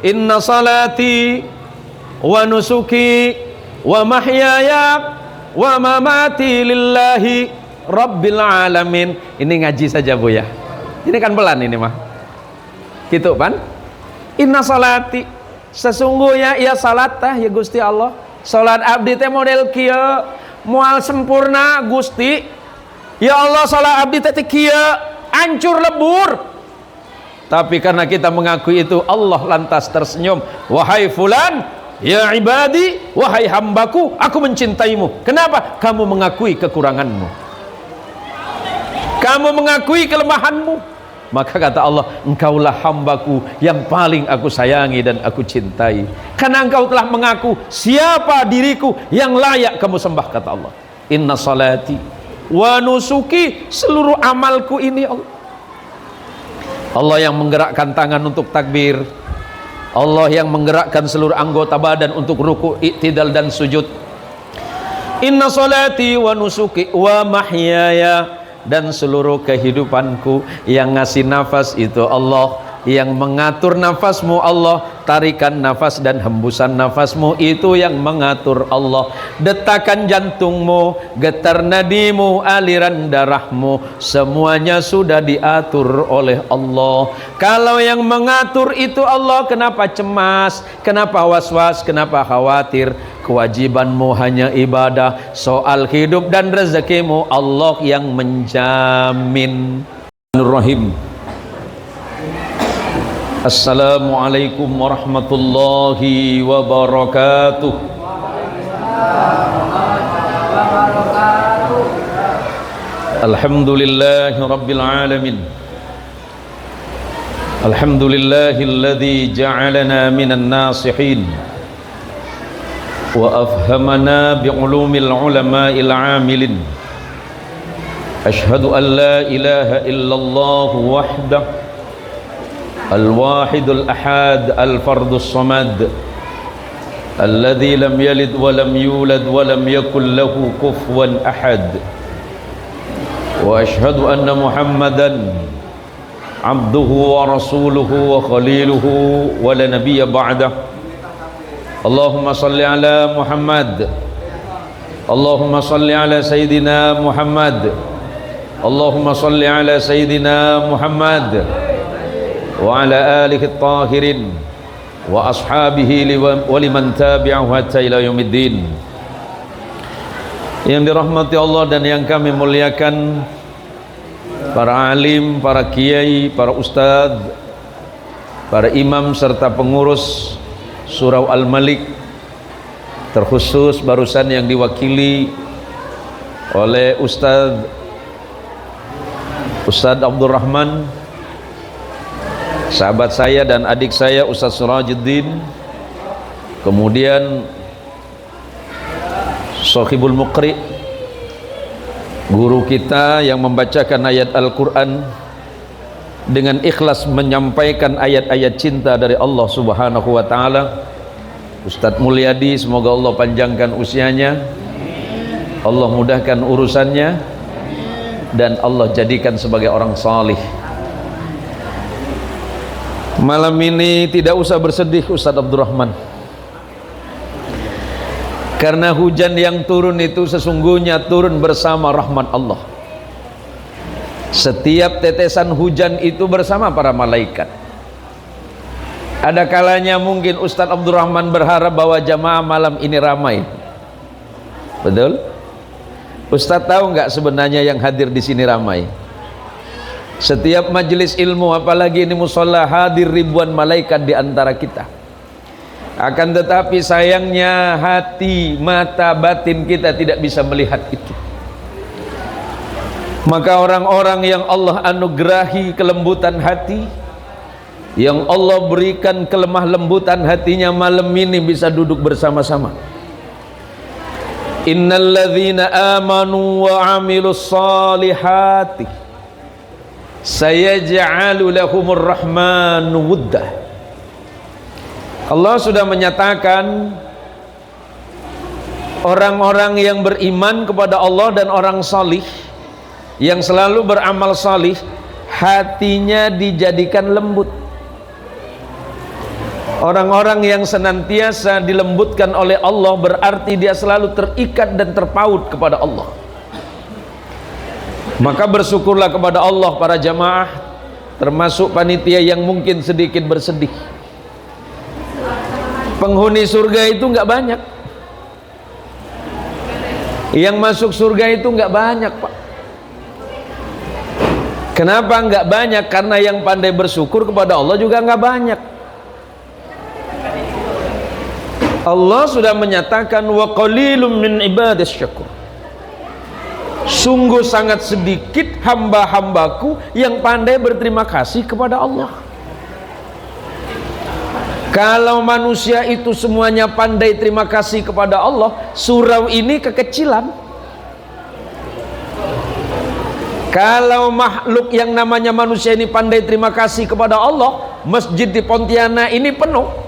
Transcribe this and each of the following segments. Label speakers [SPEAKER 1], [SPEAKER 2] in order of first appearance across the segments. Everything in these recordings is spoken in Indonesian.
[SPEAKER 1] Inna salati wa nusuki wa mahyaya wa mamati lillahi rabbil alamin. Ini ngaji saja Bu ya. Ini kan pelan ini mah. Gitu kan? Inna salati, sesungguhnya ia salat tah ya Gusti Allah. Salat abdi teh model kieu, moal sempurna Gusti. Ya Allah, salat abdi teh kieu, hancur lebur. Tapi karena kita mengakui itu, Allah lantas tersenyum. Wahai fulan, ya ibadi, wahai hambaku, aku mencintaimu. Kenapa? Kamu mengakui kekuranganmu, kamu mengakui kelemahanmu. Maka kata Allah, engkaulah hambaku yang paling aku sayangi dan aku cintai. Karena engkau telah mengaku siapa diriku yang layak kamu sembah, kata Allah. Inna salati wa nusuki, seluruh amalku ini Allah. Allah yang menggerakkan tangan untuk takbir, Allah yang menggerakkan seluruh anggota badan untuk ruku, i'tidal dan sujud. Inna salati wa nusuki wa mahyaya, dan seluruh kehidupanku, yang ngasih nafas itu Allah, yang mengatur nafasmu Allah, tarikan nafas dan hembusan nafasmu itu yang mengatur Allah, detakan jantungmu, getar nadimu, aliran darahmu, semuanya sudah diatur oleh Allah. Kalau yang mengatur itu Allah, kenapa cemas, kenapa was-was, kenapa khawatir? Kewajibanmu hanya ibadah. Soal hidup dan rezekimu Allah yang menjamin. Rahim. Assalamualaikum warahmatullahi wabarakatuh. Alhamdulillahi rabbil alamin. Alhamdulillahilladzi ja'alana minan nasihin wa afhamana bi'ulumil ulama'il 'amilin. Ashhadu an la ilaha illallah wahdahu al-wahidul ahad al-fardus samad alladzi lam yalid wa lam yulad wa lam yakul lahu kufuwan ahad. Wa ashhadu anna Muhammadan abduhu wa rasuluhu wa khaliluhu wa la nabiyya ba'dah. Allahumma salli ala Muhammad, Allahumma salli ala Sayyidina Muhammad, Allahumma salli ala Sayyidina Muhammad wa ala alihi at-tahirin wa ashabihi wa liman tabi'ahu hatta ila yaumiddin. Yang dirahmati Allah dan yang kami muliakan, para alim, para kiai, para ustadz, para imam serta pengurus Surau Al-Malik, terkhusus barusan yang diwakili oleh Ustadz Abdul Rahman, sahabat saya dan adik saya Ustadz Surajuddin, kemudian Sohibul Muqri, guru kita yang membacakan ayat Al-Quran dengan ikhlas menyampaikan ayat-ayat cinta dari Allah Subhanahu wa ta'ala, Ustadz Mulyadi, semoga Allah panjangkan usianya, Allah mudahkan urusannya, dan Allah jadikan sebagai orang salih. Malam ini tidak usah bersedih Ustadz Abdurrahman, karena hujan yang turun itu sesungguhnya turun bersama rahmat Allah. Setiap tetesan hujan itu bersama para malaikat. Ada kalanya mungkin Ustadz Abdurrahman berharap bahwa jamaah malam ini ramai. Betul? Ustadz tahu nggak sebenarnya yang hadir di sini ramai? Setiap majelis ilmu, apalagi ini mushola, hadir ribuan malaikat di antara kita. Akan tetapi sayangnya hati, mata, batin kita tidak bisa melihat itu. Maka orang-orang yang Allah anugerahi kelembutan hati, yang Allah berikan kelemah lembutan hatinya, malam ini bisa duduk bersama-sama. Innalladzina amanu wa amilus salihati sayaj'alu lahumur rahmanu wuddah. Allah sudah menyatakan orang-orang yang beriman kepada Allah dan orang salih yang selalu beramal salih, hatinya dijadikan lembut. Orang-orang yang senantiasa dilembutkan oleh Allah berarti dia selalu terikat dan terpaut kepada Allah. Maka bersyukurlah kepada Allah para jamaah, termasuk panitia yang mungkin sedikit bersedih. Penghuni surga itu nggak banyak. Yang masuk surga itu nggak banyak, Pak. Kenapa nggak banyak? Karena yang pandai bersyukur kepada Allah juga nggak banyak. Allah sudah menyatakan wa qalilum min ibadis syakur. Sungguh sangat sedikit hamba-hambaku yang pandai berterima kasih kepada Allah. Kalau manusia itu semuanya pandai terima kasih kepada Allah, surau ini kekecilan. Kalau makhluk yang namanya manusia ini pandai terima kasih kepada Allah, masjid di Pontianak ini penuh.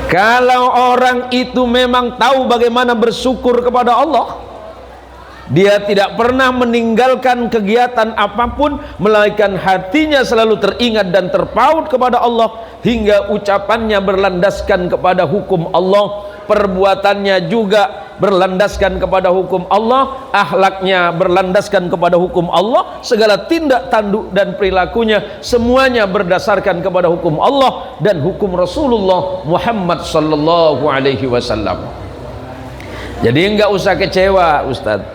[SPEAKER 1] Kalau orang itu memang tahu bagaimana bersyukur kepada Allah, dia tidak pernah meninggalkan kegiatan apapun, melainkan hatinya selalu teringat dan terpaut kepada Allah, hingga ucapannya berlandaskan kepada hukum Allah, perbuatannya juga berlandaskan kepada hukum Allah, akhlaknya berlandaskan kepada hukum Allah, segala tindak tanduk dan perilakunya semuanya berdasarkan kepada hukum Allah dan hukum Rasulullah Muhammad sallallahu alaihi wasallam. Jadi enggak usah kecewa, Ustadz,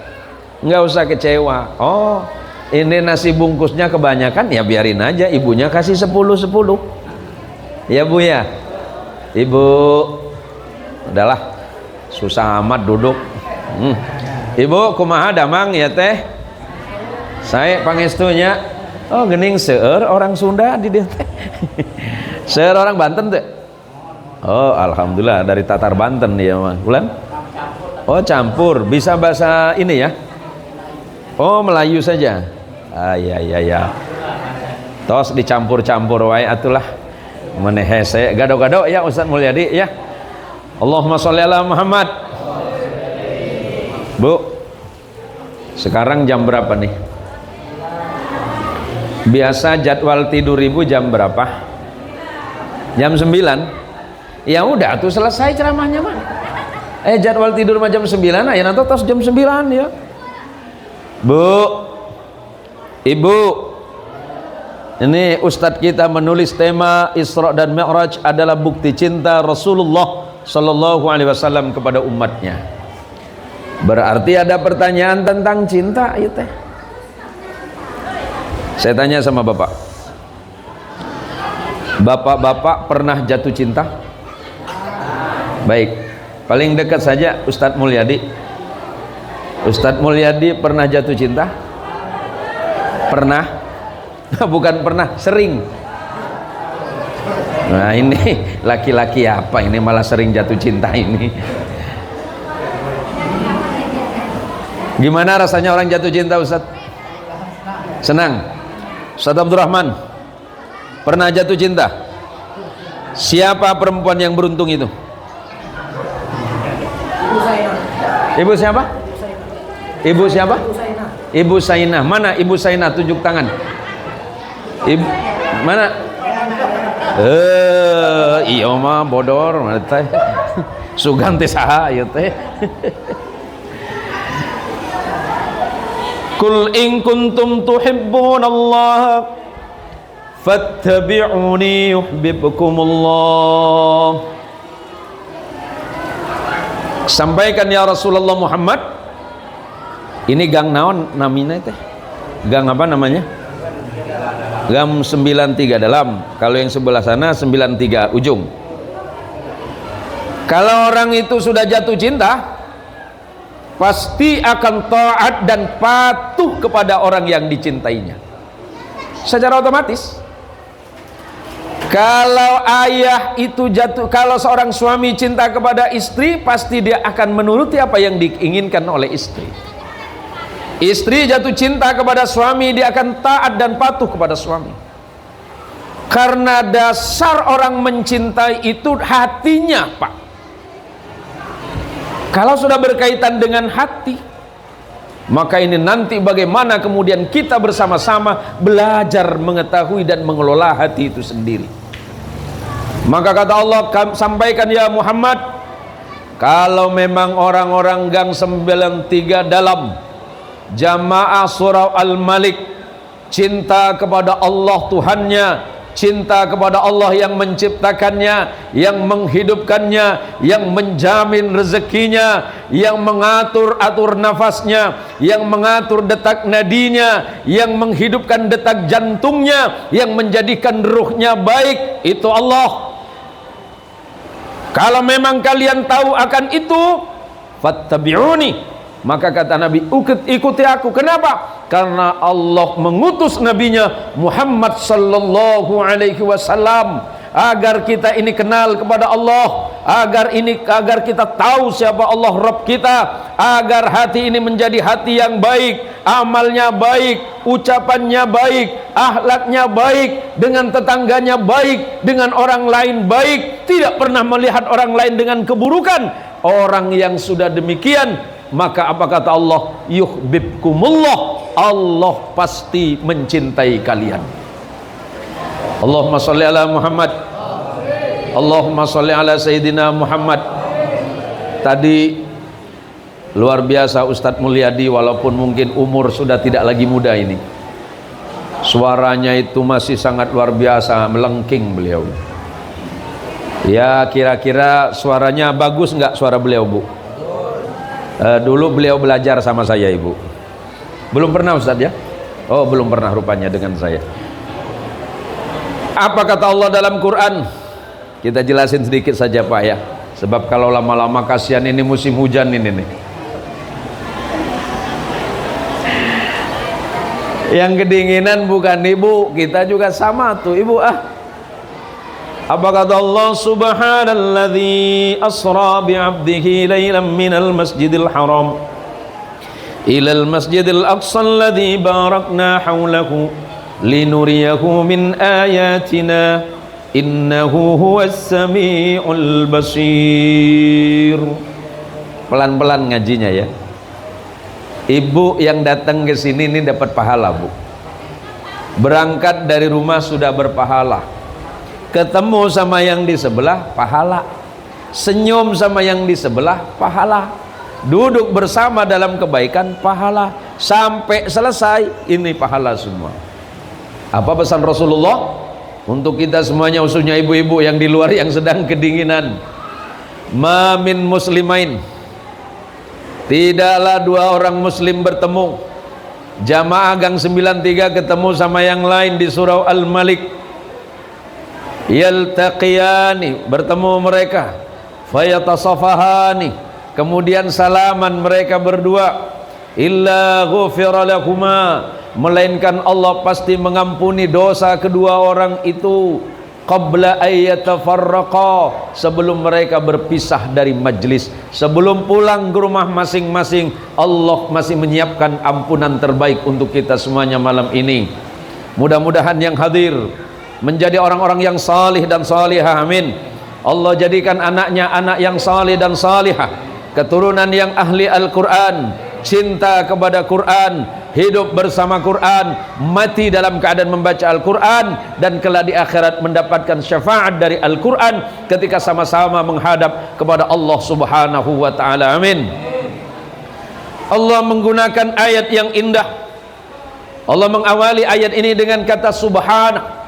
[SPEAKER 1] enggak usah kecewa. Oh, ini nasi bungkusnya kebanyakan, ya biarin aja, ibunya kasih 10-10 ya Bu ya. Ibu, udahlah, susah amat duduk. Ibu kumaha damang ya teh? Saya pangestunya. Oh gening seueur orang Sunda di dia teh. Seueur orang Banten teh. Oh alhamdulillah dari Tatar Banten dia mah. Bulan? Oh campur, bisa bahasa ini ya? Oh Melayu saja. Ah ya ya ya. Tos dicampur-campur wae atulah. Maneh hese gado-gado ya Ustaz Mulyadi ya. Allahumma sholli ala Muhammad. Bu, sekarang jam berapa nih? Biasa jadwal tidur ibu jam berapa? Jam 9. Ya udah tuh selesai ceramahnya mah. Jadwal tidur mah jam 9, ya nanti tos jam 9 ya. Bu, ibu, ini Ustadz kita menulis tema Isra dan Mi'raj adalah bukti cinta Rasulullah Sallallahu alaihi wasallam kepada umatnya. Berarti ada pertanyaan tentang cinta ya teh. Saya tanya sama bapak, bapak-bapak pernah jatuh cinta? Baik, paling dekat saja Ustadz Mulyadi. Ustadz Mulyadi pernah jatuh cinta? Pernah? Bukan pernah, sering. Nah ini laki-laki apa ini malah sering jatuh cinta ini. Gimana rasanya orang jatuh cinta Ustaz? Senang? Ustaz Abdurrahman pernah jatuh cinta? Siapa perempuan yang beruntung itu? Ibu siapa? Ibu siapa? Ibu Sainah. Mana Ibu Sainah? Tunjuk tangan. Ibu mana? Iya mah bodor teh. Sugan teh saha ieu teh. Qul in kuntum tuhibbunallaha fattabi'uni yuhibbukumullah. Sampaikan ya Rasulullah Muhammad. Ini gang naon namina teh? Gang apa namanya? Gang 93 dalam. Kalau yang sebelah sana 93 ujung. Kalau orang itu sudah jatuh cinta, pasti akan taat dan patuh kepada orang yang dicintainya secara otomatis. Kalau ayah itu jatuh, kalau seorang suami cinta kepada istri, pasti dia akan menuruti apa yang diinginkan oleh istri. Istri jatuh cinta kepada suami, dia akan taat dan patuh kepada suami. Karena dasar orang mencintai itu hatinya, Pak. Kalau sudah berkaitan dengan hati, maka ini nanti bagaimana kemudian kita bersama-sama belajar mengetahui dan mengelola hati itu sendiri. Maka kata Allah, sampaikan ya Muhammad, kalau memang orang-orang gang 93 dalam jamaah surah Al-Malik cinta kepada Allah Tuhannya, cinta kepada Allah yang menciptakannya, yang menghidupkannya, yang menjamin rezekinya, yang mengatur-atur nafasnya, yang mengatur detak nadinya, yang menghidupkan detak jantungnya, yang menjadikan ruhnya baik, itu Allah. Kalau memang kalian tahu akan itu, fattabi'uni, maka kata Nabi, ikuti aku. Kenapa? Karena Allah mengutus nabinya Muhammad sallallahu alaihi wasallam agar kita ini kenal kepada Allah, agar kita tahu siapa Allah Rabb kita, agar hati ini menjadi hati yang baik, amalnya baik, ucapannya baik, akhlaknya baik, dengan tetangganya baik, dengan orang lain baik, tidak pernah melihat orang lain dengan keburukan. Orang yang sudah demikian, maka apa kata Allah? Yuhibbukumullah, Allah pasti mencintai kalian. Allahumma sholli ala Muhammad. Allahumma sholli ala Sayyidina Muhammad. Tadi luar biasa Ustadz Mulyadi, walaupun mungkin umur sudah tidak lagi muda ini, suaranya itu masih sangat luar biasa, melengking beliau. Ya, kira-kira suaranya bagus nggak suara beliau, Bu? Dulu beliau belajar sama saya, Ibu. Belum pernah Ustadz ya? Oh, belum pernah rupanya dengan saya. Apa kata Allah dalam Quran? Kita jelasin sedikit saja Pak ya, sebab kalau lama-lama kasihan, ini musim hujan ini nih. Yang kedinginan bukan Ibu, kita juga sama tuh Ibu. Apa kata Allah? Subhanalladzi asra bi'abdihi laylan minal masjidil haram ilal masjidil aqsa alladzi barakna hawlahu linuriyahu min ayatina innahu huwas sami'ul basir. Pelan-pelan ngajinya ya. Ibu yang datang ke sini ini dapat pahala, Bu. Berangkat dari rumah sudah berpahala. Ketemu sama yang di sebelah, pahala. Senyum sama yang di sebelah, pahala. Duduk bersama dalam kebaikan, pahala. Sampai selesai, ini pahala semua. Apa pesan Rasulullah untuk kita semuanya, khususnya ibu-ibu yang di luar yang sedang kedinginan? Ma min muslimain, tidaklah dua orang muslim bertemu. Jamaah gang 93 ketemu sama yang lain di surau Al-Malik. Yaltaqiyani, bertemu mereka. Fayatasafahani, kemudian salaman mereka berdua. Illa ghufira lakuma, melainkan Allah pasti mengampuni dosa kedua orang itu qabla ayyatafarraqa, sebelum mereka berpisah dari majlis. Sebelum pulang ke rumah masing-masing, Allah masih menyiapkan ampunan terbaik untuk kita semuanya malam ini. Mudah-mudahan yang hadir menjadi orang-orang yang salih dan salihah, amin. Allah jadikan anaknya anak yang salih dan salihah, keturunan yang ahli Al-Quran, cinta kepada Quran, hidup bersama Quran, mati dalam keadaan membaca Al-Quran, dan kelak di akhirat mendapatkan syafaat dari Al-Quran ketika sama-sama menghadap kepada Allah Subhanahu wa ta'ala, amin. Allah menggunakan ayat yang indah. Allah mengawali ayat ini dengan kata subhana.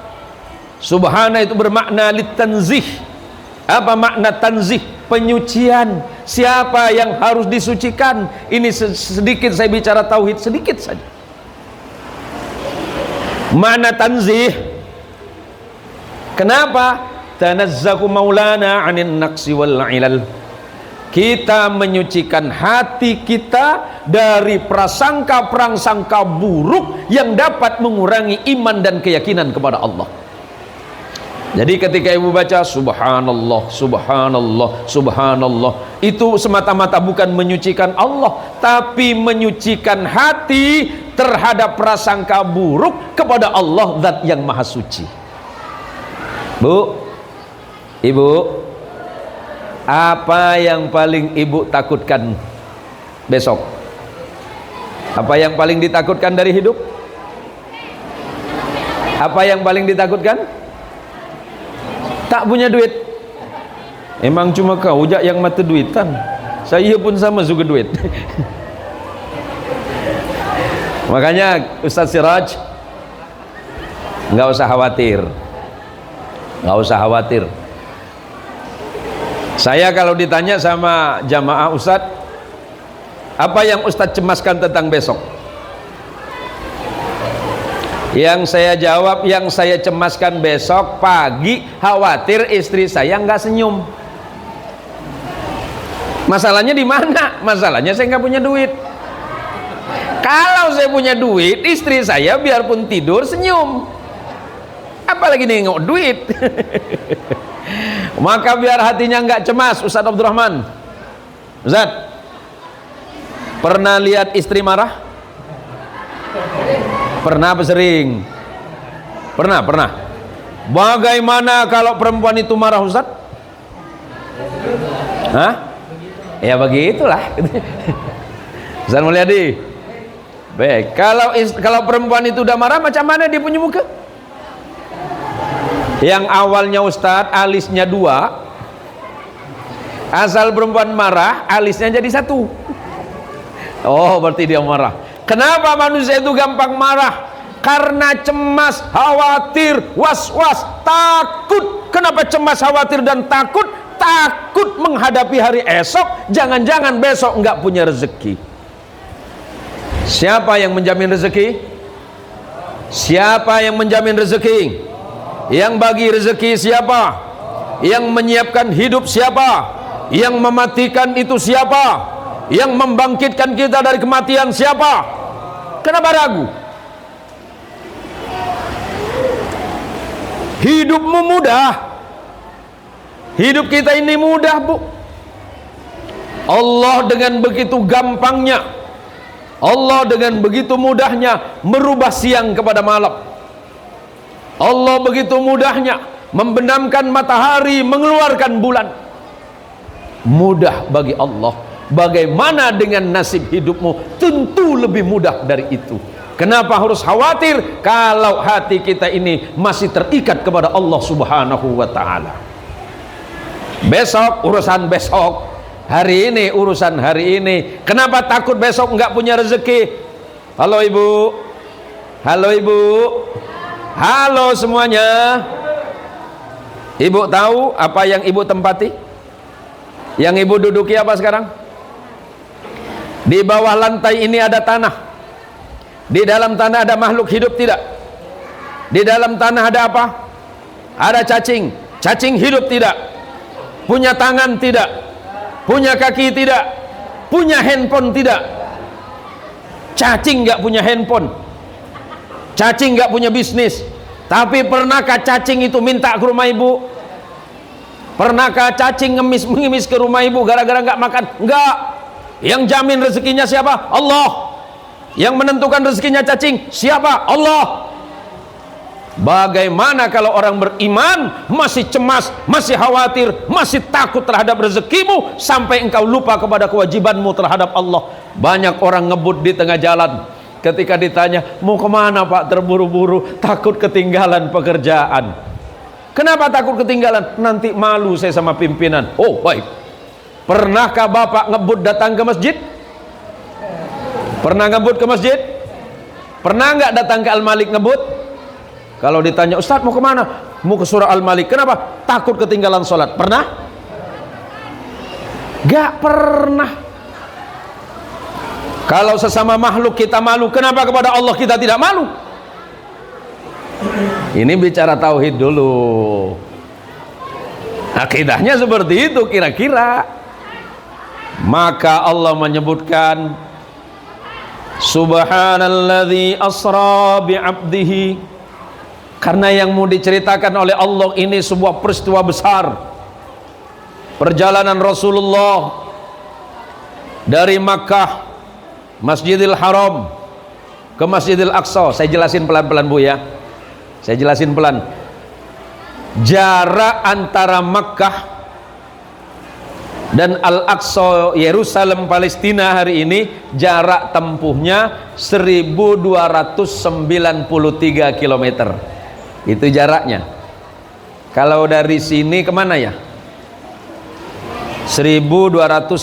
[SPEAKER 1] Subhana itu bermakna litanzih. Apa makna tanzih? Penyucian. Siapa yang harus disucikan? Ini sedikit saya bicara tauhid, sedikit saja. Makna tanzih. Kenapa? Tanazzahu maulana 'anin naqsi wal 'ilal. Kita menyucikan hati kita dari prasangka-prasangka buruk yang dapat mengurangi iman dan keyakinan kepada Allah. Jadi ketika ibu baca subhanallah, subhanallah, subhanallah, itu semata-mata bukan menyucikan Allah, tapi menyucikan hati terhadap prasangka buruk kepada Allah, zat yang maha suci. Bu, ibu, apa yang paling ibu takutkan besok? Apa yang paling ditakutkan dari hidup? Apa yang paling ditakutkan? tak punya duit. Emang cuma kau jak yang mata duitan, saya pun sama suka duit. Makanya Ustaz Siraj, nggak usah khawatir, nggak usah khawatir. Saya kalau ditanya sama jamaah Ustaz, apa yang Ustaz cemaskan tentang besok? Yang saya jawab, yang saya cemaskan besok pagi, khawatir istri saya nggak senyum. Masalahnya di mana? Masalahnya saya nggak punya duit. Kalau saya punya duit, istri saya biarpun tidur senyum. Apalagi nengok duit. Maka biar hatinya nggak cemas. Ustaz Abdurrahman, Ustaz, pernah lihat istri marah? Pernah apa sering? Pernah. Bagaimana kalau perempuan itu marah, Ustaz? Hah? Ya begitulah. Ustaz Mulyadi, baik. Kalau perempuan itu udah marah, macam mana dia punya muka? Yang awalnya Ustaz alisnya 2, asal perempuan marah alisnya jadi 1. Oh, berarti dia marah. Kenapa manusia itu gampang marah? Karena cemas, khawatir, was-was, takut. Kenapa cemas, khawatir dan takut? Takut menghadapi hari esok, jangan-jangan besok nggak punya rezeki. Siapa yang menjamin rezeki? Siapa yang menjamin rezeki? Yang bagi rezeki siapa? Yang menyiapkan hidup siapa? Yang mematikan itu siapa? Yang membangkitkan kita dari kematian siapa? Kenapa ragu? Hidupmu mudah. Hidup kita ini mudah, Bu. Allah dengan begitu gampangnya, Allah dengan begitu mudahnya merubah siang kepada malam. Allah begitu mudahnya membenamkan matahari, mengeluarkan bulan. Mudah bagi Allah. Bagaimana dengan nasib hidupmu? Tentu lebih mudah dari itu. Kenapa harus khawatir kalau hati kita ini masih terikat kepada Allah Subhanahu wa ta'ala? Besok urusan besok, hari ini urusan hari ini. Kenapa takut besok nggak punya rezeki? Halo Ibu, halo Ibu, halo semuanya. Ibu tahu apa yang Ibu tempati? Yang Ibu duduki apa sekarang? Di bawah lantai ini ada tanah. Di dalam tanah ada makhluk hidup tidak? Di dalam tanah ada apa? Ada cacing. Cacing hidup tidak? Punya tangan tidak? Punya kaki tidak? Punya handphone tidak? Cacing nggak punya handphone. Cacing nggak punya bisnis. Tapi pernahkah cacing itu minta ke rumah Ibu? Pernahkah cacing ngemis ke rumah Ibu gara-gara nggak makan? Enggak. Yang jamin rezekinya siapa? Allah. Yang menentukan rezekinya cacing siapa? Allah. Bagaimana kalau orang beriman masih cemas, masih khawatir, masih takut terhadap rezekimu sampai engkau lupa kepada kewajibanmu terhadap Allah? Banyak orang ngebut di tengah jalan. Ketika ditanya, mau kemana Pak? Terburu-buru, takut ketinggalan pekerjaan. Kenapa takut ketinggalan? Nanti malu saya sama pimpinan. Oh baik. Pernahkah Bapak ngebut datang ke masjid? Pernah ngebut ke masjid? Pernah nggak datang ke Al-Malik ngebut? Kalau ditanya, Ustaz mau kemana? Mau ke surah Al-Malik. Kenapa? Takut ketinggalan sholat. Pernah? Gak pernah. Kalau sesama makhluk kita malu, kenapa kepada Allah kita tidak malu? Ini bicara tauhid dulu. Akidahnya seperti itu kira-kira. Maka Allah menyebutkan Subhanalladzi asra bi'abdihi, karena yang mau diceritakan oleh Allah ini sebuah peristiwa besar. Perjalanan Rasulullah dari Makkah, Masjidil Haram ke Masjidil Aqsa. Saya jelasin pelan-pelan Bu ya. Saya jelasin pelan. Jarak antara Makkah dan Al-Aqsa Yerusalem Palestina hari ini jarak tempuhnya 1293 km. Itu jaraknya. Kalau dari sini kemana ya? 1293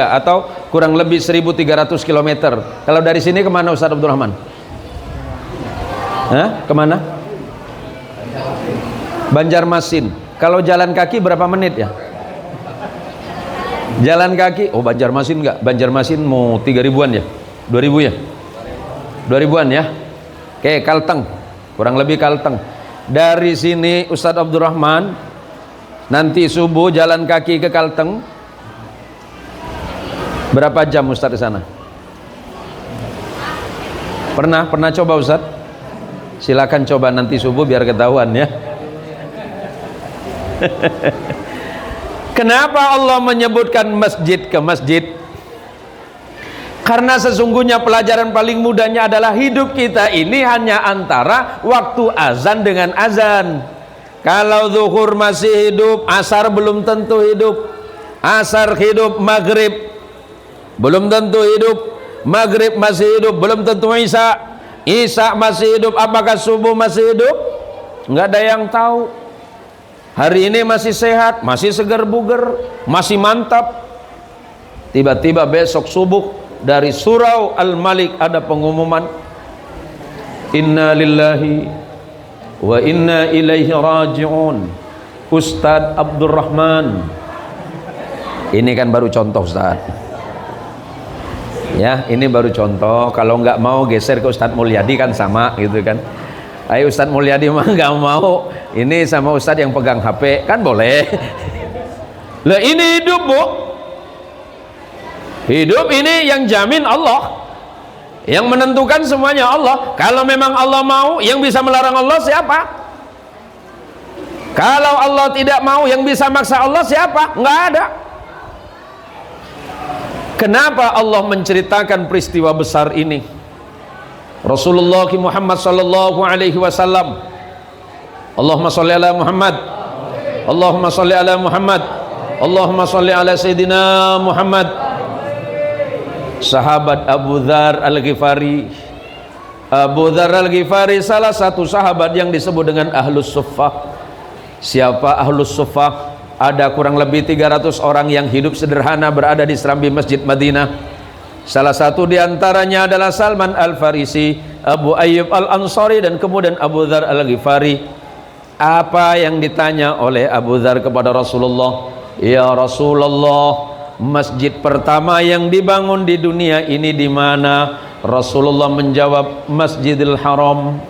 [SPEAKER 1] atau kurang lebih 1300 km. Kalau dari sini kemana Ustaz Abdul Rahman? Hah? Kemana? Banjarmasin. Kalau jalan kaki berapa menit ya? Jalan kaki, oh Banjarmasin enggak? Banjarmasin mau 3000-an ya? 2000 ya? 2000-an ya? Oke, Kalteng. Kurang lebih Kalteng. Dari sini Ustaz Abdul Rahman nanti subuh jalan kaki ke Kalteng. Berapa jam Ustaz di sana? Pernah coba Ustaz? Silakan coba nanti subuh biar ketahuan ya. Kenapa Allah menyebutkan masjid ke masjid? Karena sesungguhnya pelajaran paling mudahnya adalah hidup kita ini hanya antara waktu azan dengan azan. Kalau zuhur masih hidup, asar belum tentu hidup. Asar hidup, maghrib belum tentu hidup. Maghrib masih hidup, belum tentu isya. Isya masih hidup, apakah subuh masih hidup? Nggak ada yang tahu. Hari ini masih sehat, masih segar bugar, masih mantap. Tiba-tiba besok subuh dari surau Al-Malik ada pengumuman, Inna lillahi wa inna ilaihi raji'un. Ustadz Abdurrahman. Ini kan baru contoh Ustaz. Ya, ini baru contoh. Kalau nggak mau geser ke Ustadz Mulyadi kan sama gitu kan. Ayo Ustadz Mulyadi mah nggak mau. Ini sama Ustadz yang pegang HP kan boleh. Lah ini hidup Bu. Hidup ini yang jamin Allah. Yang menentukan semuanya Allah. Kalau memang Allah mau, yang bisa melarang Allah siapa? Kalau Allah tidak mau, yang bisa maksa Allah siapa? Nggak ada. Kenapa Allah menceritakan peristiwa besar ini? Rasulullah Muhammad sallallahu alaihi wasallam, Allahumma sholli ala Muhammad, Allahumma sholli ala Muhammad, Allahumma sholli ala Sayyidina Muhammad. Sahabat Abu Dzar Al-Ghifari. Abu Dzar Al-Ghifari salah satu sahabat yang disebut dengan Ahlus Suffah. Siapa Ahlus Suffah? Ada kurang lebih 300 orang yang hidup sederhana berada di serambi Masjid Madinah. Salah satu di antaranya adalah Salman Al-Farisi, Abu Ayyub Al-Ansari, dan kemudian Abu Dzar Al-Ghifari. Apa yang ditanya oleh Abu Dzar kepada Rasulullah? Ya Rasulullah, masjid pertama yang dibangun di dunia ini di mana? Rasulullah menjawab, Masjidil Haram.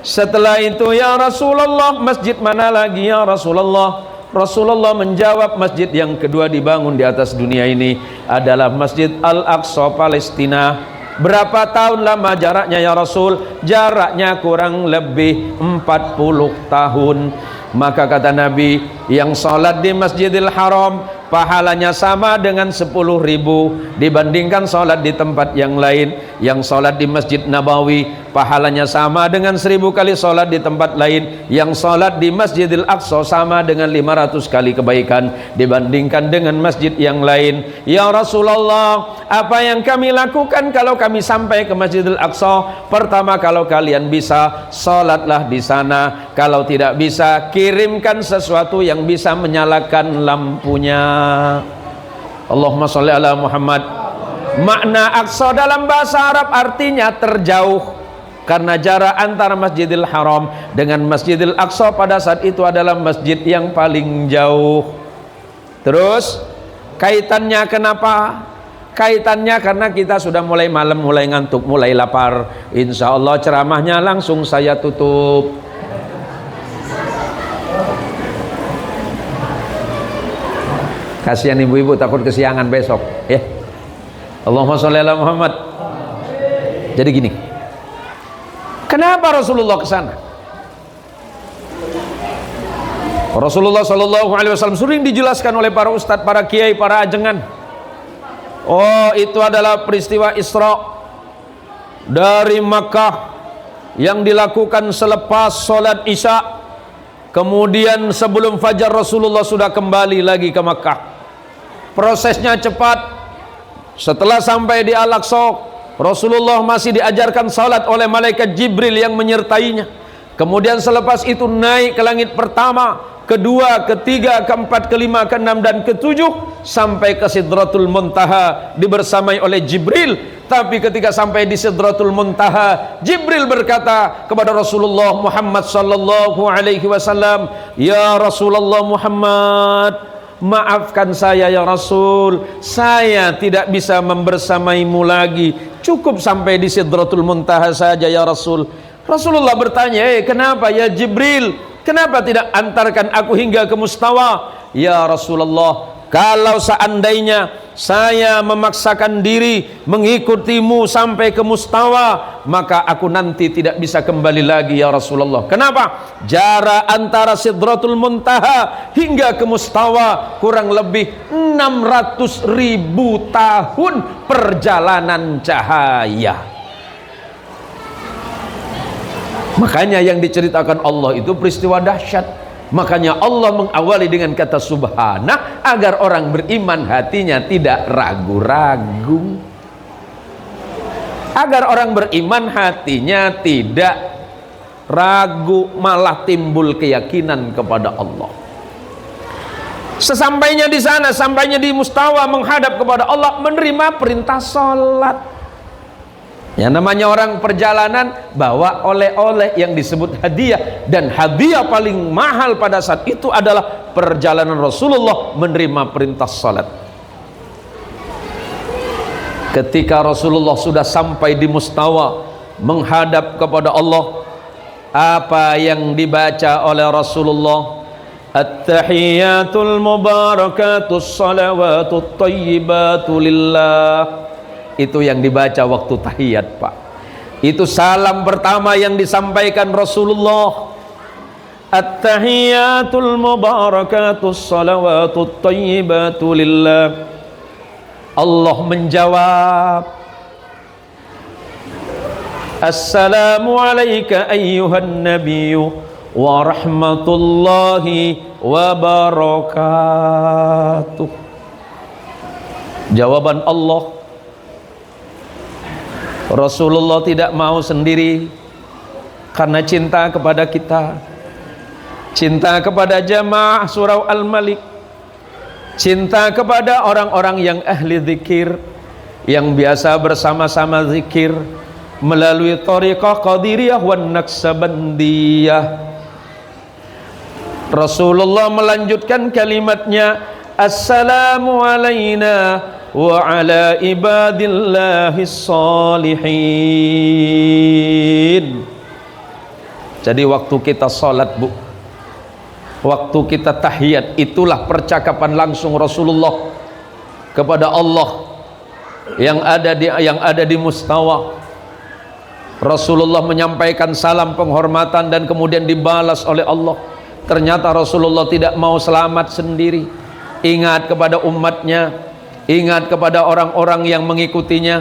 [SPEAKER 1] Setelah itu, ya Rasulullah, masjid mana lagi ya Rasulullah? Rasulullah menjawab, masjid yang kedua dibangun di atas dunia ini adalah Masjid Al-Aqsa Palestina. Berapa tahun lama jaraknya ya Rasul? Jaraknya kurang lebih 40 tahun. Maka kata Nabi, yang salat di Masjidil Haram pahalanya sama dengan 10.000 dibandingkan salat di tempat yang lain. Yang salat di Masjid Nabawi pahalanya sama dengan 1000 kali salat di tempat lain. Yang salat di Masjidil Aqsa sama dengan 500 kali kebaikan dibandingkan dengan masjid yang lain. Ya Rasulullah, apa yang kami lakukan kalau kami sampai ke Masjidil Aqsa? Pertama, kalau kalian bisa, salatlah di sana. Kalau tidak bisa, kirimkan sesuatu yang bisa menyalakan lampunya. Allahumma sholli ala Muhammad. Makna Aqsa dalam bahasa Arab artinya terjauh, karena jarak antara Masjidil Haram dengan Masjidil Aqsa pada saat itu adalah masjid yang paling jauh. Terus kaitannya kenapa? Kaitannya karena kita sudah mulai malam, mulai ngantuk, mulai lapar. Insya Allah ceramahnya langsung saya tutup. Kasihan ibu-ibu takut kesiangan besok ya. Allahumma sholli ala Muhammad. Jadi gini, kenapa Rasulullah ke sana? Rasulullah sallallahu alaihi wasallam sering dijelaskan oleh para ustadz, para kiai, para ajengan. Oh, itu adalah peristiwa Isra dari Makkah yang dilakukan selepas sholat Isya. Kemudian sebelum fajar Rasulullah sudah kembali lagi ke Makkah. Prosesnya cepat. Setelah sampai di Al-Aqsa, Rasulullah masih diajarkan salat oleh malaikat Jibril yang menyertainya. Kemudian selepas itu naik ke langit pertama, kedua, ketiga, keempat, kelima, keenam, dan ketujuh, sampai ke Sidratul Muntaha dibersamai oleh Jibril. Tapi ketika sampai di Sidratul Muntaha, Jibril berkata kepada Rasulullah Muhammad sallallahu alaihi wasallam, "Ya Rasulullah Muhammad, maafkan saya ya Rasul, saya tidak bisa membersamaimu lagi, cukup sampai di Sidratul Muntaha saja ya Rasul." Rasulullah bertanya, kenapa ya Jibril, kenapa tidak antarkan aku hingga ke Mustawa? Ya Rasulullah, kalau seandainya saya memaksakan diri mengikutimu sampai ke Mustawa, maka aku nanti tidak bisa kembali lagi ya Rasulullah. Kenapa? Jarak antara Sidratul Muntaha hingga ke Mustawa kurang lebih 600.000 tahun perjalanan cahaya. Makanya yang diceritakan Allah itu peristiwa dahsyat. Makanya Allah mengawali dengan kata subhana, agar orang beriman hatinya tidak ragu-ragu, agar orang beriman hatinya tidak ragu, malah timbul keyakinan kepada Allah. Sesampainya di sana, sampainya di Mustawa, menghadap kepada Allah, menerima perintah sholat. Yang namanya orang perjalanan bawa oleh-oleh yang disebut hadiah, dan hadiah paling mahal pada saat itu adalah perjalanan Rasulullah menerima perintah salat. Ketika Rasulullah sudah sampai di Mustawa menghadap kepada Allah, apa yang dibaca oleh Rasulullah? At-tahiyatul mubarakatus salawatut tayyibatu lillah. Itu yang dibaca waktu tahiyat, Pak. Itu salam pertama yang disampaikan Rasulullah. At-tahiyatul mubarakatus salawatut tayyibatu lillah. Allah menjawab, Assalamu alayka ayyuhan nabiyyu wa rahmatullahi wa barakatuh. Jawaban Allah, Rasulullah tidak mau sendiri karena cinta kepada kita, cinta kepada jamaah surau Al-Malik, cinta kepada orang-orang yang ahli zikir, yang biasa bersama-sama zikir melalui thariqah Qadiriyah wan Naqsabandiyah. Rasulullah melanjutkan kalimatnya, Assalamu alayna wa ala ibadillahis salihin. Jadi waktu kita salat, Bu, waktu kita tahiyat, itulah percakapan langsung Rasulullah kepada Allah yang ada di Mustawa. Rasulullah menyampaikan salam penghormatan dan kemudian dibalas oleh Allah. Ternyata Rasulullah tidak mau selamat sendiri, ingat kepada umatnya, ingat kepada orang-orang yang mengikutinya.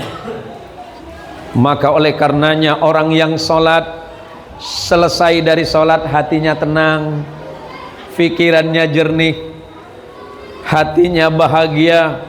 [SPEAKER 1] Maka oleh karenanya orang yang sholat, selesai dari sholat hatinya tenang, pikirannya jernih, hatinya bahagia.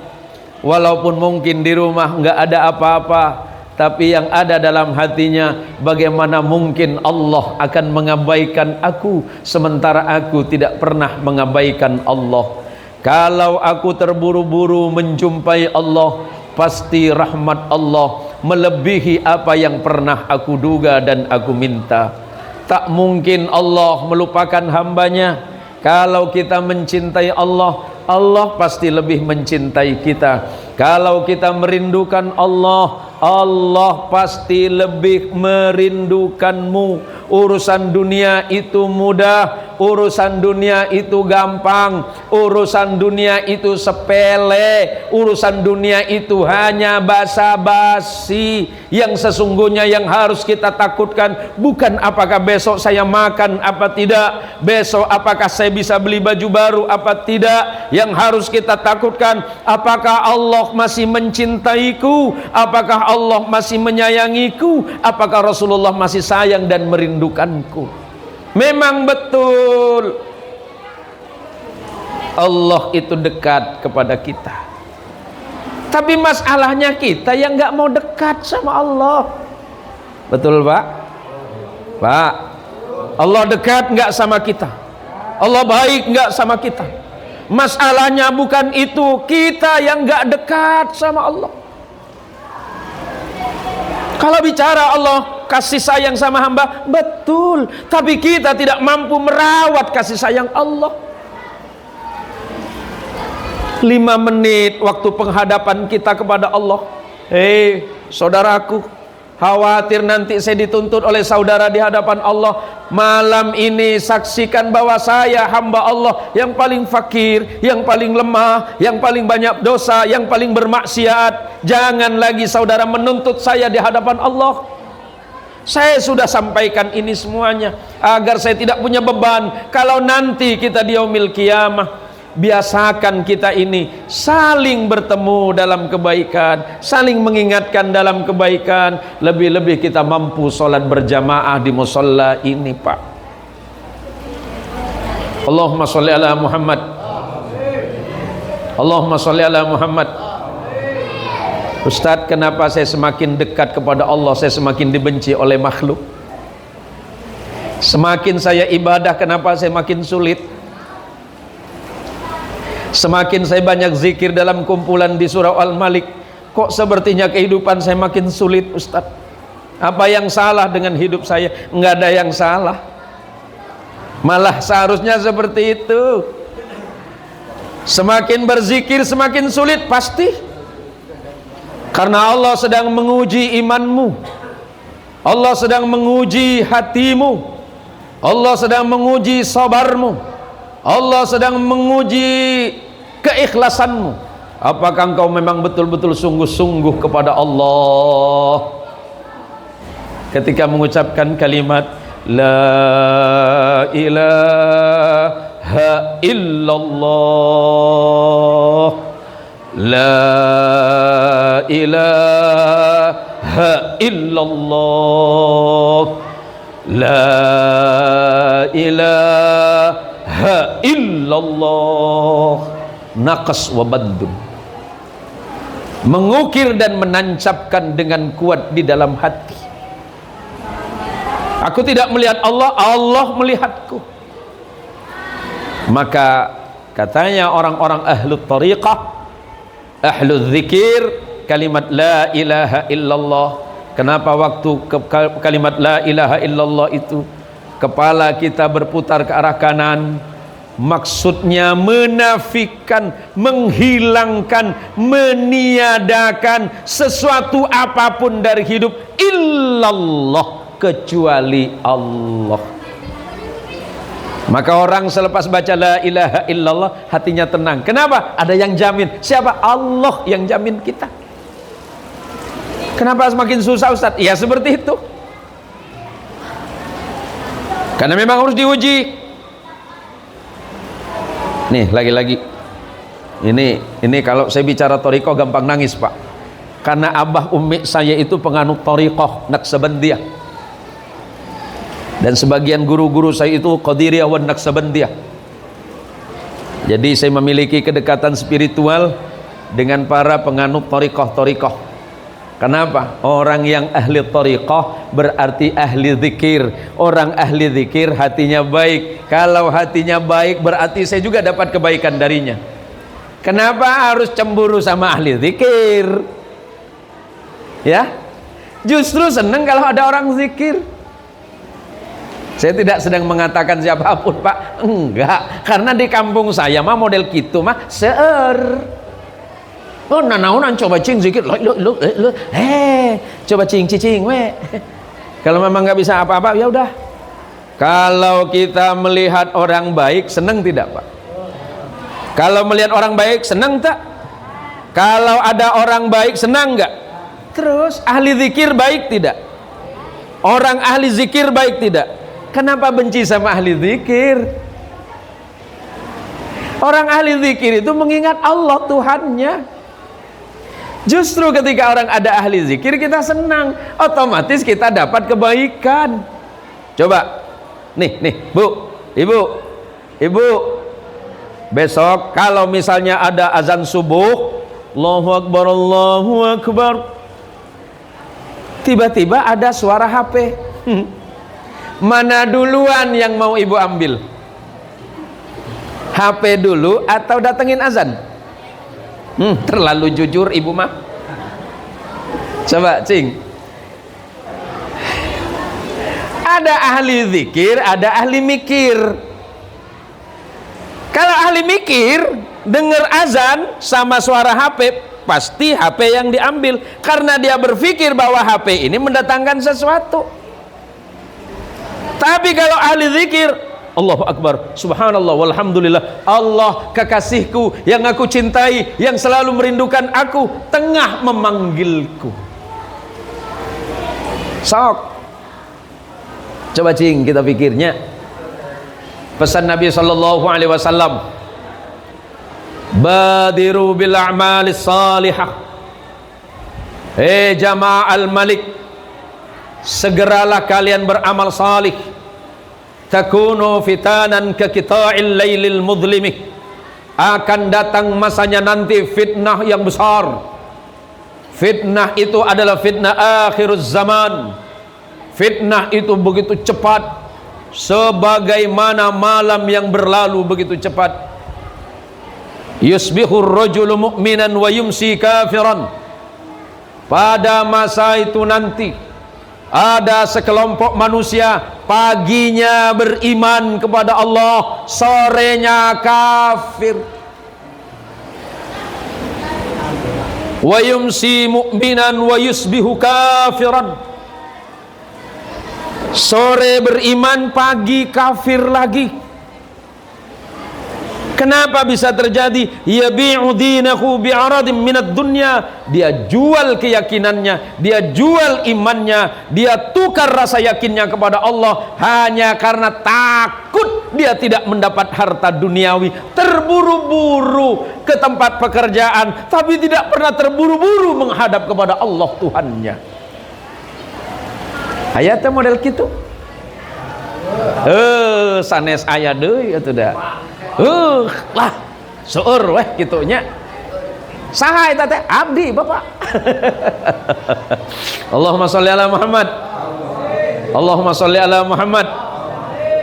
[SPEAKER 1] Walaupun mungkin di rumah nggak ada apa-apa, tapi yang ada dalam hatinya, bagaimana mungkin Allah akan mengabaikan aku sementara aku tidak pernah mengabaikan Allah. Kalau aku terburu-buru menjumpai Allah, pasti rahmat Allah melebihi apa yang pernah aku duga dan aku minta. Tak mungkin Allah melupakan hambanya. Kalau kita mencintai Allah, Allah pasti lebih mencintai kita. Kalau kita merindukan Allah, Allah pasti lebih merindukanmu. Urusan dunia itu mudah, urusan dunia itu gampang, urusan dunia itu sepele, urusan dunia itu hanya basa-basi. Yang sesungguhnya yang harus kita takutkan bukan apakah besok saya makan apa tidak, besok apakah saya bisa beli baju baru apa tidak. Yang harus kita takutkan, apakah Allah masih mencintaiku, apakah Allah masih menyayangiku, apakah Rasulullah masih sayang dan merindukanku. Memang betul Allah itu dekat kepada kita, tapi masalahnya kita yang nggak mau dekat sama Allah. Betul, Pak? Pak, Allah dekat nggak sama kita? Allah baik nggak sama kita? Masalahnya bukan itu, kita yang nggak dekat sama Allah. Kalau bicara Allah kasih sayang sama hamba, betul, tapi kita tidak mampu merawat kasih sayang Allah. 5 menit waktu penghadapan kita kepada Allah. Hei saudaraku, khawatir nanti saya dituntut oleh saudara di hadapan Allah. Malam ini saksikan bahwa saya hamba Allah yang paling fakir, yang paling lemah, yang paling banyak dosa, yang paling bermaksiat. Jangan lagi saudara menuntut saya di hadapan Allah. Saya sudah sampaikan ini semuanya agar saya tidak punya beban. Kalau nanti kita di yaumil qiyamah, biasakan kita ini saling bertemu dalam kebaikan, saling mengingatkan dalam kebaikan. Lebih-lebih kita mampu sholat berjamaah di musalla ini, Pak. Allahumma sholli ala Muhammad. Allahumma sholli ala Muhammad. Ustadz, kenapa saya semakin dekat kepada Allah, saya semakin dibenci oleh makhluk? Semakin saya ibadah, kenapa saya makin sulit? Semakin saya banyak zikir dalam kumpulan di surah Al-Malik, kok sepertinya kehidupan saya makin sulit, Ustadz? Apa yang salah dengan hidup saya? Enggak ada yang salah, malah seharusnya seperti itu. Semakin berzikir semakin sulit, pasti. Karena Allah sedang menguji imanmu, Allah sedang menguji hatimu, Allah sedang menguji sabarmu, Allah sedang menguji keikhlasanmu. Apakah engkau memang betul-betul sungguh-sungguh kepada Allah ketika mengucapkan kalimat La ilaha illallah, La ilaha illallah, La ilaha illallah. Naqas wa baddun, mengukir dan menancapkan dengan kuat di dalam hati. Aku tidak melihat Allah, Allah melihatku. Maka katanya orang-orang ahlu tariqah, ahlu zikir, kalimat la ilaha illallah. Kenapa waktu kalimat la ilaha illallah itu kepala kita berputar ke arah kanan? Maksudnya menafikan, menghilangkan, meniadakan sesuatu apapun dari hidup illallah, kecuali Allah. Maka orang selepas baca la ilaha illallah hatinya tenang. Kenapa? Ada yang jamin. Siapa? Allah yang jamin kita. Kenapa semakin susah, Ustaz? Ya seperti itu, karena memang harus diuji. Nih lagi-lagi ini kalau saya bicara thariqah gampang nangis, Pak, karena abah umi saya itu penganut thariqah Naqsabandiyah, dan sebagian guru-guru saya itu Qadiriyah wan Naqsabandiyah. Jadi saya memiliki kedekatan spiritual dengan para penganut thariqah. Kenapa? Orang yang ahli thariqah berarti ahli zikir. Orang ahli zikir hatinya baik. Kalau hatinya baik berarti saya juga dapat kebaikan darinya. Kenapa harus cemburu sama ahli zikir? Ya, justru senang kalau ada orang zikir. Saya tidak sedang mengatakan siapapun, Pak. Enggak, karena di kampung saya mah model gitu mah seueur. Oh, nanaonan coba cing zikir, coba cing we. Kalau memang nggak bisa apa-apa, ya udah. Kalau kita melihat orang baik, senang tidak, Pak? Kalau melihat orang baik, senang tak? Kalau ada orang baik, senang nggak? Terus ahli zikir baik tidak? Orang ahli zikir baik tidak? Kenapa benci sama ahli zikir? Orang ahli zikir itu mengingat Allah Tuhannya. Justru ketika orang ada ahli zikir kita senang, otomatis kita dapat kebaikan. Coba nih Bu, Ibu besok kalau misalnya ada azan subuh, Allahu Akbar, Allahu Akbar, tiba-tiba ada suara HP, Mana duluan yang mau ibu ambil? HP dulu atau datengin azan? Terlalu jujur ibu mah. Coba cing. Ada ahli zikir, ada ahli mikir. Kalau ahli mikir dengar azan sama suara HP, pasti HP yang diambil, karena dia berpikir bahwa HP ini mendatangkan sesuatu. Tapi kalau ahli zikir, Allahu Akbar, subhanallah, walhamdulillah, Allah kekasihku yang aku cintai, yang selalu merindukan aku, tengah memanggilku. Sok. Coba cing kita pikirnya. Pesan Nabi sallallahu alaihi wasallam, badiru bil a'malis salihah. Jama'al malik, segeralah kalian beramal salih. Takunu fitanan ka qita'il lailil mudlimih. Akan datang masanya nanti fitnah yang besar. Fitnah itu adalah fitnah akhiruz zaman. Fitnah itu begitu cepat, sebagaimana malam yang berlalu begitu cepat. Yusbihur rajulu mu'minan wa yumsi kafiran. Pada masa itu nanti ada sekelompok manusia, paginya beriman kepada Allah, sorenya kafir. Wa yumsi mu'minan wa yusbihu kafiran. Sore beriman, pagi kafir lagi. Kenapa bisa terjadi? Yabi'u dinahu bi'aradin minad dunya. Dia jual keyakinannya, dia jual imannya, dia tukar rasa yakinnya kepada Allah hanya karena takut dia tidak mendapat harta duniawi. Terburu-buru ke tempat pekerjaan, tapi tidak pernah terburu-buru menghadap kepada Allah Tuhannya. Ayatnya model gitu. Sanes aya deui atuh da. Lah seueur weh kitunya. Saha eta teh? Abdi Bapak. Allahumma sholli ala Muhammad. Allahumma sholli ala Muhammad.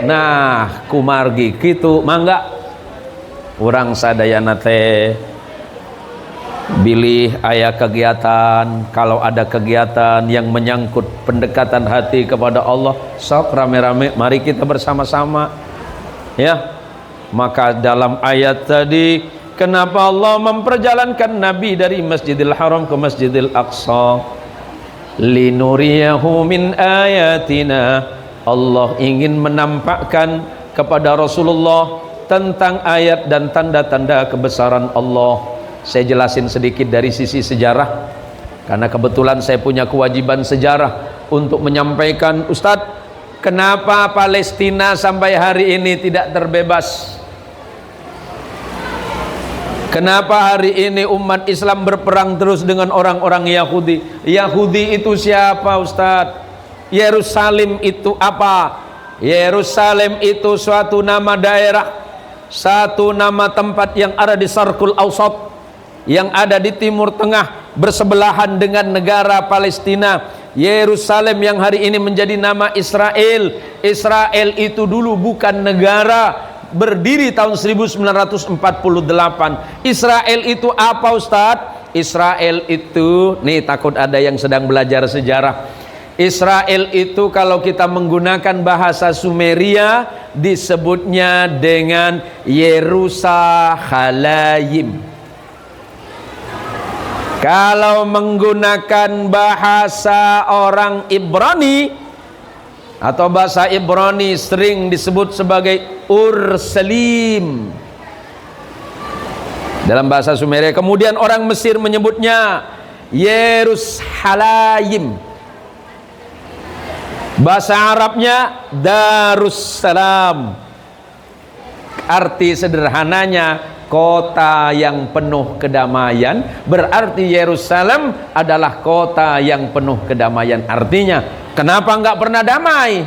[SPEAKER 1] Nah, kumargi kitu mangga urang sadayana teh bilih aya kegiatan. Kalau ada kegiatan yang menyangkut pendekatan hati kepada Allah, sok rame-rame mari kita bersama-sama ya. Maka dalam ayat tadi, kenapa Allah memperjalankan Nabi dari Masjidil Haram ke Masjidil Aqsa? Linuriyahu min ayatina. Allah ingin menampakkan kepada Rasulullah tentang ayat dan tanda-tanda kebesaran Allah. Saya jelasin sedikit dari sisi sejarah, karena kebetulan saya punya kewajiban sejarah untuk menyampaikan. Ustadz, kenapa Palestina sampai hari ini tidak terbebas? Kenapa hari ini umat Islam berperang terus dengan orang-orang Yahudi? Yahudi itu siapa Ustadz? Yerusalem itu apa? Yerusalem itu suatu nama daerah, satu nama tempat yang ada di Syarqul Awsat, yang ada di Timur Tengah, bersebelahan dengan negara Palestina. Yerusalem yang hari ini menjadi nama Israel. Israel itu dulu bukan negara, berdiri tahun 1948. Israel itu apa Ustadz? Israel itu, nih takut ada yang sedang belajar sejarah. Israel itu kalau kita menggunakan bahasa Sumeria disebutnya dengan Yerusalayim. Kalau menggunakan bahasa orang Ibrani atau bahasa Ibrani sering disebut sebagai Ursalim dalam bahasa Sumeria. Kemudian orang Mesir menyebutnya Yerusalayim. Bahasa Arabnya Darussalam. Arti sederhananya kota yang penuh kedamaian. Berarti Yerusalem adalah kota yang penuh kedamaian. Artinya, kenapa enggak pernah damai?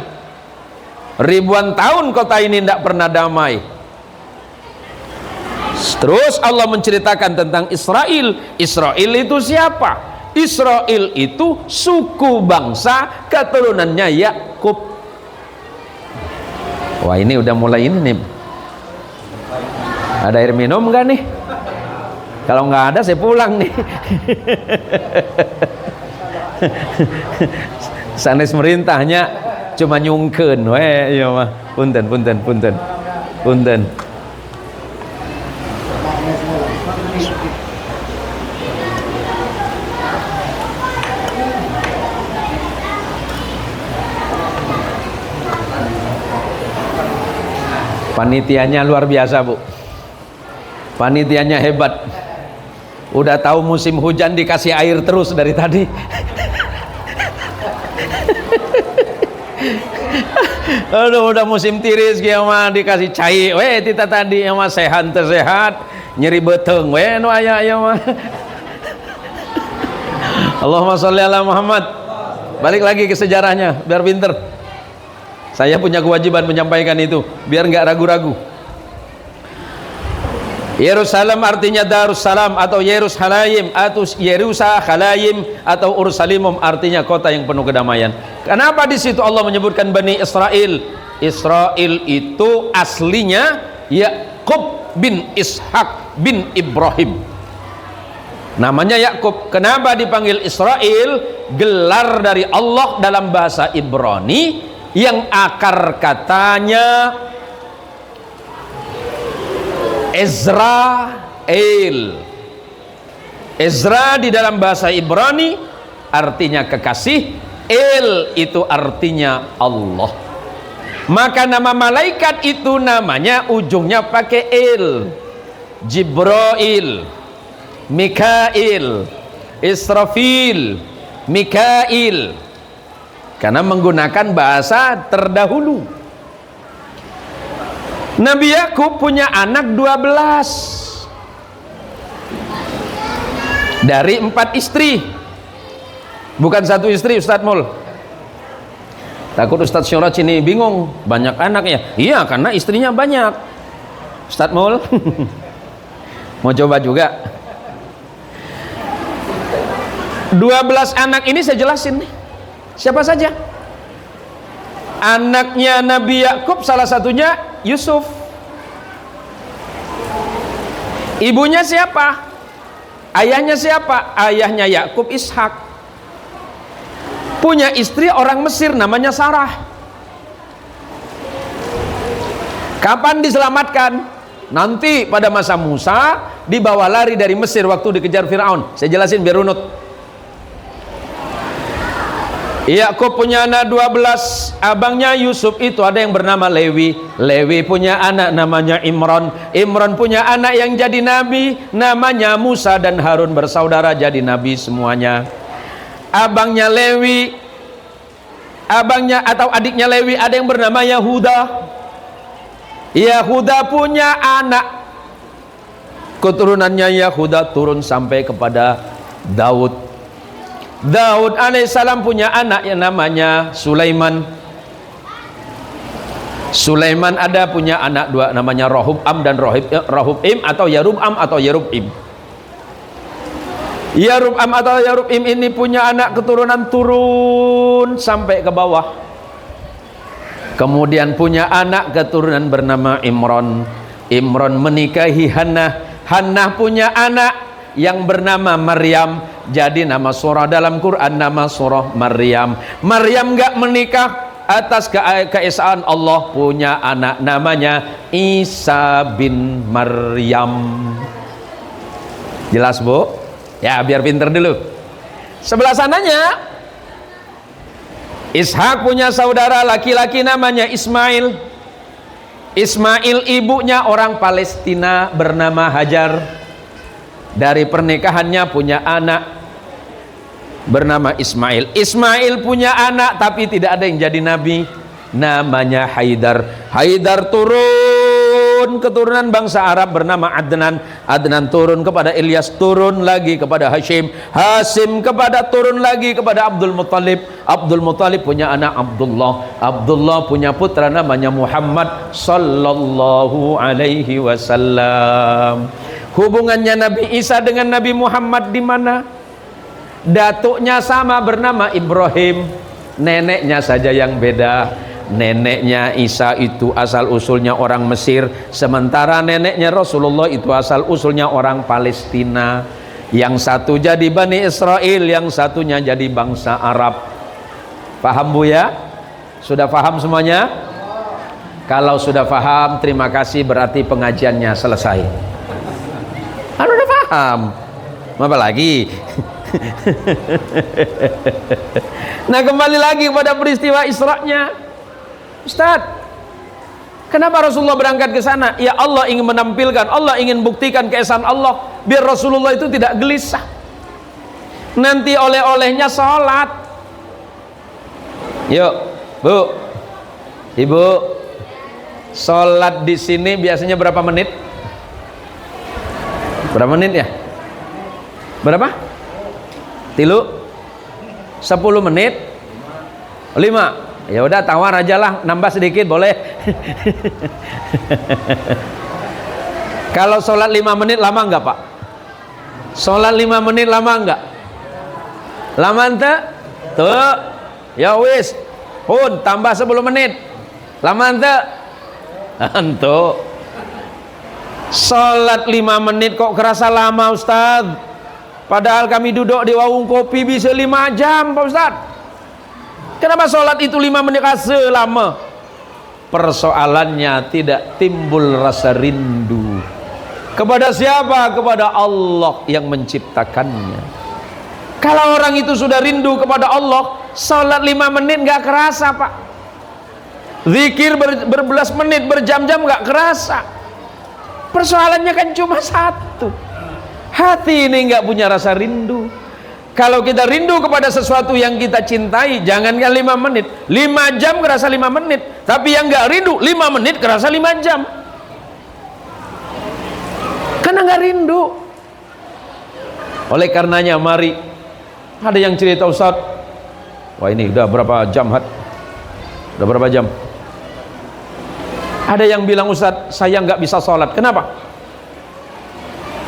[SPEAKER 1] Ribuan tahun kota ini enggak pernah damai. Terus Allah menceritakan tentang Israel. Israel itu siapa? Israel itu suku bangsa keturunannya Yakub. Wah, ini udah mulai ini nih. Ada air minum nggak nih? Kalau nggak ada saya pulang nih. Sanes merintahnya cuma nyungkeun we ya mah. Punten. Panitianya luar biasa, Bu. Panitianya hebat. Udah tahu musim hujan dikasih air terus dari tadi. Aduh, udah musim tiris kieu mah dikasih cai we tita tadi mah sehat tersehat, nyeri beteung we nu aya aya mah. Allahumma sholli ala Muhammad. Balik lagi ke sejarahnya biar pinter. Saya punya kewajiban menyampaikan itu biar nggak ragu-ragu. Yerusalem artinya Darussalam atau Yerusalayim atau Yerusalayim atau Ursalimum artinya kota yang penuh kedamaian. Kenapa di situ Allah menyebutkan Bani Israel? Israel itu aslinya Yakub bin Ishak bin Ibrahim. Namanya Yakub. Kenapa dipanggil Israel? Gelar dari Allah dalam bahasa Ibrani yang akar katanya Ezrael. Ezra di dalam bahasa Ibrani artinya kekasih, El itu artinya Allah. Maka nama malaikat itu namanya ujungnya pakai El. Jibril, Mikail, Israfil, Mikail. Karena menggunakan bahasa terdahulu. Nabi Yakub punya anak 12 dari 4 istri, bukan 1 istri. Ustadz Mul, takut Ustadz Syuraj ini bingung, banyak anaknya. Iya, karena istrinya banyak. Ustadz Mul mau coba juga. 12 anak ini saya jelasin nih. Siapa saja anaknya Nabi Yakub? Salah satunya Yusuf. Ibunya siapa? Ayahnya siapa? Ayahnya Yakub Ishak. Punya istri orang Mesir namanya Sarah. Kapan diselamatkan? Nanti pada masa Musa dibawa lari dari Mesir waktu dikejar Firaun. Saya jelasin biar runut. Yakub punya anak 12, abangnya Yusuf itu ada yang bernama Lewi. Lewi punya anak namanya Imran. Imran punya anak yang jadi nabi namanya Musa dan Harun, bersaudara jadi nabi semuanya. Abangnya Lewi, abangnya atau adiknya Lewi ada yang bernama Yahuda. Yahuda punya anak, keturunannya Yahuda turun sampai kepada Daud. Daud alaihissalam punya anak yang namanya Sulaiman. Sulaiman ada punya anak 2 namanya Rohubam dan Rohubim atau Yarubam atau Yarubim. Yarubam atau Yarubim ini punya anak keturunan turun sampai ke bawah. Kemudian punya anak keturunan bernama Imran. Imran menikahi Hannah. Hannah punya anak yang bernama Maryam. Jadi nama surah dalam Quran nama surah Maryam. Maryam gak menikah atas keesaan Allah, punya anak namanya Isa bin Maryam. Jelas, Bu? Ya biar pinter dulu. Sebelah sananya Ishak punya saudara laki-laki namanya Ismail. Ismail ibunya orang Palestina bernama Hajar. Dari pernikahannya punya anak bernama Ismail. Ismail punya anak tapi tidak ada yang jadi nabi, namanya Haidar. Haidar turun keturunan bangsa Arab bernama Adnan. Adnan turun kepada Ilyas, turun lagi kepada Hashim. Hashim kepada turun lagi kepada Abdul Muttalib. Abdul Muttalib punya anak Abdullah. Abdullah punya putra namanya Muhammad sallallahu alaihi wasallam. Hubungannya Nabi Isa dengan Nabi Muhammad di mana? Datuknya sama bernama Ibrahim, neneknya saja yang beda. neneknya Isa itu asal usulnya orang Mesir, sementara neneknya Rasulullah itu asal usulnya orang Palestina. Yang satu jadi Bani Israel, yang satunya jadi bangsa Arab. Paham Bu ya? Sudah paham semuanya? Kalau sudah paham, terima kasih, berarti pengajiannya selesai. Kan udah paham, apa lagi? Nah, kembali lagi kepada peristiwa Isra-nya. Ustaz, kenapa Rasulullah berangkat ke sana? Ya Allah ingin menampilkan, Allah ingin buktikan keesaan Allah, biar Rasulullah itu tidak gelisah. Nanti oleh-olehnya sholat. Yuk, Bu, Ibu, sholat di sini biasanya berapa menit? Berapa menit ya? Berapa? 10 menit? 5. Ya udah, tawar aja lah, nambah sedikit boleh. Kalau sholat 5 menit lama enggak Pak? Sholat 5 menit lama enggak? Lama ente? Tuh, ya wis, pun tambah 10 menit. Lama ente? Antu. Sholat 5 menit kok kerasa lama Ustaz? Padahal kami duduk di warung kopi bisa 5 jam Pak Ustaz. Kenapa sholat itu 5 menit rasa lama? Persoalannya tidak timbul rasa rindu. Kepada siapa? Kepada Allah yang menciptakannya. Kalau orang itu sudah rindu kepada Allah, sholat 5 menit gak kerasa Pak. Zikir berbelas menit, berjam-jam gak kerasa. Persoalannya kan cuma satu, hati ini gak punya rasa rindu. Kalau kita rindu kepada sesuatu yang kita cintai, jangankan 5 menit, 5 jam kerasa 5 menit. Tapi yang gak rindu, 5 menit kerasa 5 jam. Karena gak rindu. Oleh karenanya mari, ada yang cerita Ustaz, wah ini udah berapa jam Had? Udah berapa jam? Ada yang bilang Ustaz, saya gak bisa sholat. Kenapa?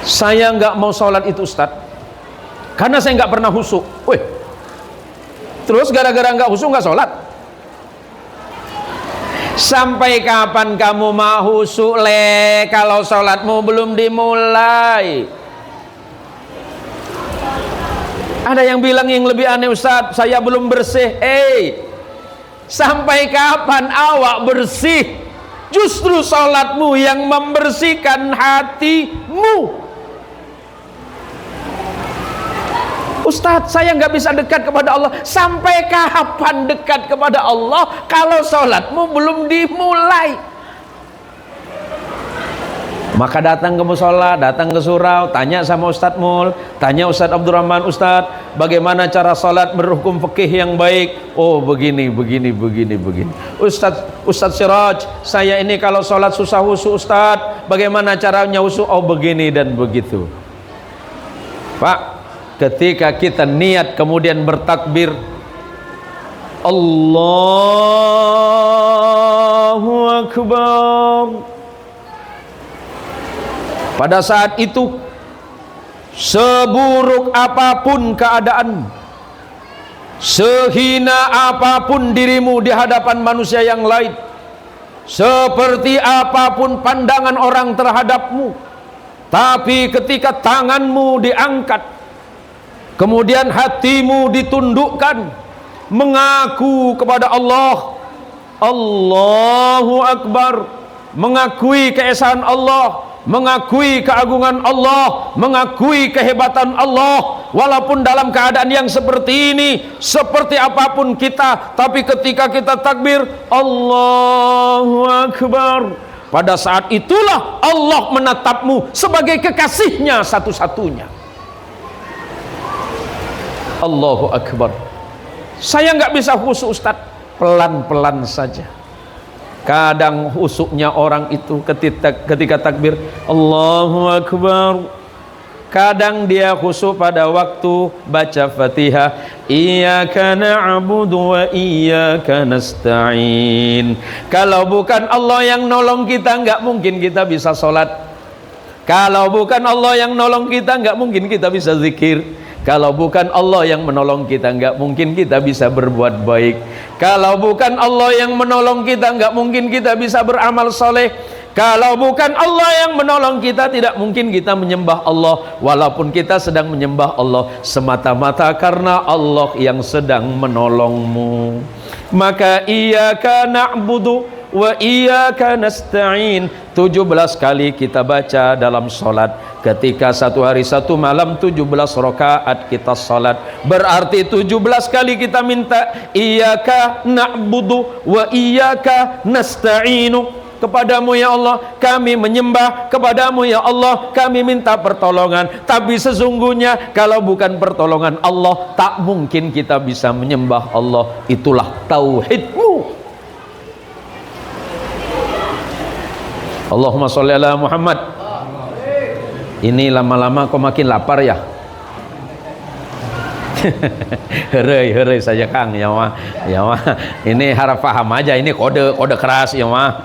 [SPEAKER 1] Saya gak mau sholat itu Ustaz, karena saya nggak pernah khusyuk. Wih, terus gara-gara nggak khusyuk nggak sholat? Sampai kapan kamu mau khusyuk le? Kalau sholatmu belum dimulai. Ada yang bilang yang lebih aneh Ustaz, saya belum bersih. Sampai kapan awak bersih? Justru sholatmu yang membersihkan hatimu. Ustadz, saya nggak bisa dekat kepada Allah. Sampai kapan dekat kepada Allah kalau sholatmu belum dimulai? Maka datang ke musola, datang ke surau, tanya sama Ustadz Mul, tanya Ustadz Abdurrahman, Ustadz, bagaimana cara sholat berhukum fikih yang baik? Oh begini. Ustadz Siraj, saya ini kalau sholat susah husu Ustadz, bagaimana caranya husu? Oh begini dan begitu. Pak, ketika kita niat kemudian bertakbir Allahu Akbar, pada saat itu seburuk apapun keadaan, sehina apapun dirimu di hadapan manusia yang lain, seperti apapun pandangan orang terhadapmu, tapi ketika tanganmu diangkat, kemudian hatimu ditundukkan, mengaku kepada Allah, Allahu Akbar, mengakui keesaan Allah, mengakui keagungan Allah, mengakui kehebatan Allah. Walaupun dalam keadaan yang seperti ini, seperti apapun kita, tapi ketika kita takbir Allahu Akbar, pada saat itulah Allah menatapmu sebagai kekasihnya satu-satunya. Allahu Akbar. Saya nggak bisa khusyuk Ustaz, pelan-pelan saja. Kadang khusyuknya orang itu ketika takbir Allahu Akbar, kadang dia khusyuk pada waktu baca Fatihah, Iyyaka na'budu wa iyyaka nasta'in. Kalau bukan Allah yang nolong kita, nggak mungkin kita bisa sholat. Kalau bukan Allah yang nolong kita, nggak mungkin kita bisa zikir. Kalau bukan Allah yang menolong kita, nggak mungkin kita bisa berbuat baik. Kalau bukan Allah yang menolong kita, nggak mungkin kita bisa beramal soleh. Kalau bukan Allah yang menolong kita, tidak mungkin kita menyembah Allah. Walaupun kita sedang menyembah Allah semata-mata karena Allah yang sedang menolongmu. Maka iyyaka na'budu wa iyyaka nasta'in 17 kali kita baca dalam salat. Ketika satu hari satu malam 17 rakaat kita salat, berarti 17 kali kita minta iyyaka na'budu wa iyyaka nasta'inu, kepadamu ya Allah kami menyembah, kepadamu ya Allah kami minta pertolongan. Tapi sesungguhnya kalau bukan pertolongan Allah, tak mungkin kita bisa menyembah Allah. Itulah tauhidmu. Allahumma sholli ala Muhammad. Ini lama-lama kok makin lapar ya. Herai saja Kang ya mah. Ya mah. Ini harap paham aja, ini kode keras ya mah.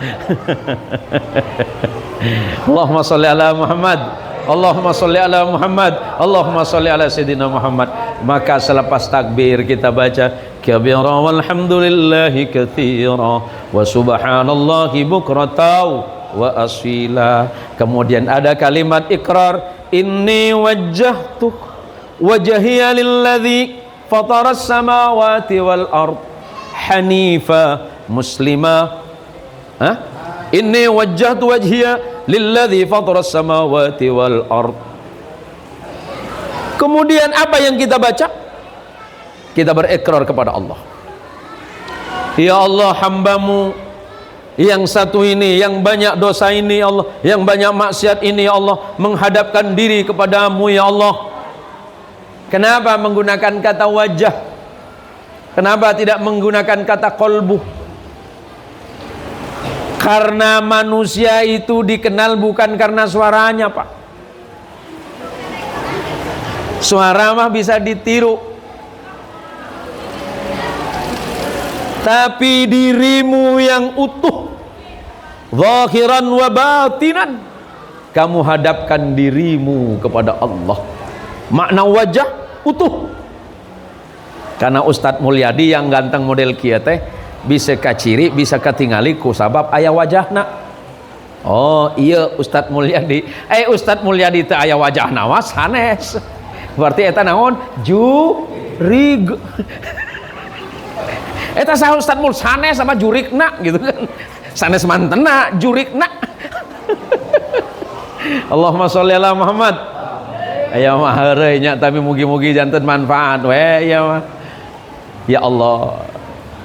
[SPEAKER 1] Allahumma sholli ala Muhammad. Allahumma sholli ala Muhammad. Allahumma sholli ala Sayyidina Muhammad. Maka selepas takbir kita baca kabira walhamdulillahi katsira wa subhanallahi bukratan wa asila. Kemudian ada kalimat ikrar, inni wajjahtu wajhiya lilladzi fataras samawati wal ard hanifa muslima. Inni wajjahtu wajhiya lilladzi fataras samawati wal ard. Kemudian apa yang kita baca? Kita berikrar kepada Allah, ya Allah, hambamu yang satu ini, yang banyak dosa ini ya Allah, yang banyak maksiat ini ya Allah, menghadapkan diri kepadamu ya Allah. Kenapa menggunakan kata wajah? Kenapa tidak menggunakan kata kolbu? Karena manusia itu dikenal bukan karena suaranya, Pak. Suara mah bisa ditiru, tapi dirimu yang utuh, zahiran wa batinan, kamu hadapkan dirimu kepada Allah. Makna wajah utuh. Karena Ustadz Mulyadi yang ganteng model kieu teh bisa kaciri, bisa katingali ku sabab aya wajahna. Oh iya Ustadz Mulyadi. Ustadz Mulyadi teh aya wajahna was sanes. Berarti eta naon? Jurig. Eta saha Ustadz Mul sanes sama jurikna gitu kan. Sanes mantena, jurikna. Allahumma sholli ala Muhammad. Aya mah heureuy nya tapi mugi-mugi janten manfaat we ya mah. Ya Allah.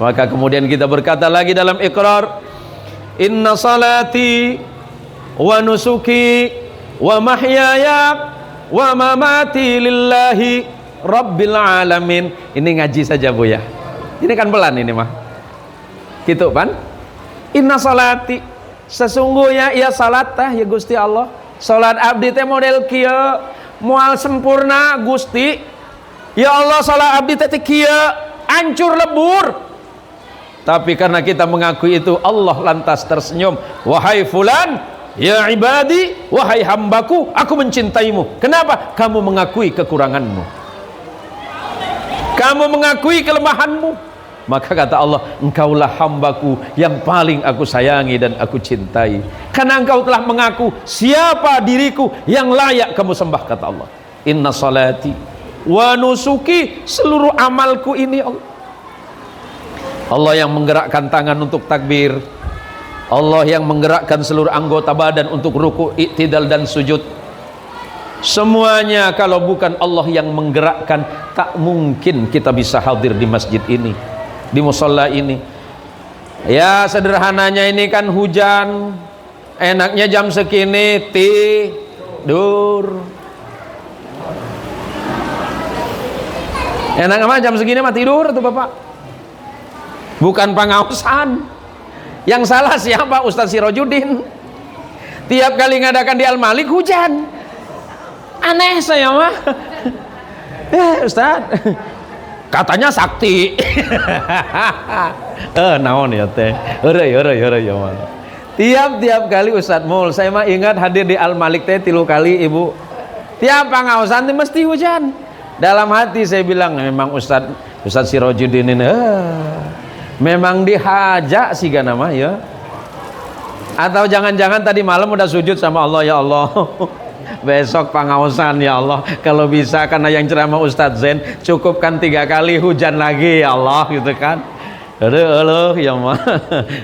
[SPEAKER 1] Maka kemudian kita berkata lagi dalam ikrar, inna salati wa nusuki wa mahyaya wa mamati lillahi rabbil alamin. Ini ngaji saja Bu ya. Ini kan pelan ini mah. Gitu kan? Inna salati, sesungguhnya ia salat tah ya Gusti Allah. Salat abdi teh model kieu, moal sempurna Gusti. Ya Allah, salat abdi teh kieu, hancur lebur. Tapi karena kita mengakui itu, Allah lantas tersenyum. Wahai fulan, ya ibadi, wahai hambaku, aku mencintaimu. Kenapa? Kamu mengakui kekuranganmu, kamu mengakui kelemahanmu. Maka kata Allah, engkaulah hambaku yang paling aku sayangi dan aku cintai. Karena engkau telah mengaku siapa diriku yang layak kamu sembah, kata Allah. Inna salati wa nusuki, seluruh amalku ini Allah. Allah yang menggerakkan tangan untuk takbir, Allah yang menggerakkan seluruh anggota badan untuk ruku, i'tidal dan sujud. Semuanya kalau bukan Allah yang menggerakkan, tak mungkin kita bisa hadir di masjid ini, di musholla ini. Ya sederhananya ini kan hujan, enaknya jam segini tidur. Enak mah jam segini mah tidur tuh Bapak. Bukan pengausan. Yang salah siapa? Ustadz Sirojudin. Tiap kali ngadakan di Al-Malik hujan. Aneh saya mah. Ustadz, katanya sakti. Naon ya teh. Heureuy ya mah. Tiap kali Ustadz Mul, saya mah ingat hadir di Al-Malik teh 3 kali Ibu. Tiap pangausan teh mesti hujan. Dalam hati saya bilang, memang Ustadz Sirajuddin ini memang dihaja sih kan nama ya. Atau jangan-jangan tadi malam udah sujud sama Allah, ya Allah besok pengawasan ya Allah, kalau bisa karena yang ceramah Ustadz Zain cukupkan 3 kali hujan lagi ya Allah gitu kan. Aduh ya mah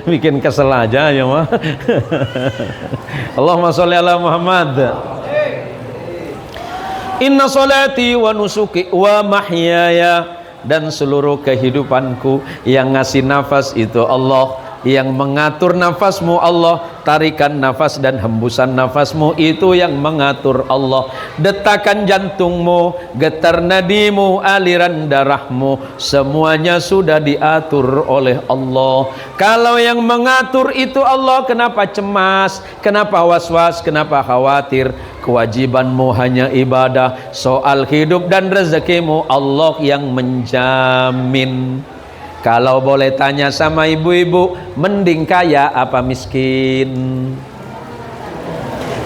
[SPEAKER 1] bikin kesel aja ya mah. Allahumma sholli ala Muhammad. Inna sholati wa nusuki wa mahyaya, dan seluruh kehidupanku yang ngasih nafas itu Allah, yang mengatur nafasmu Allah, tarikan nafas dan hembusan nafasmu itu yang mengatur Allah, detakan jantungmu, getar nadimu, aliran darahmu, semuanya sudah diatur oleh Allah. Kalau yang mengatur itu Allah, kenapa cemas, kenapa was-was, kenapa khawatir? Kewajibanmu hanya ibadah. Soal hidup dan rezekimu Allah yang menjamin. Kalau boleh tanya sama ibu-ibu, mending kaya apa miskin?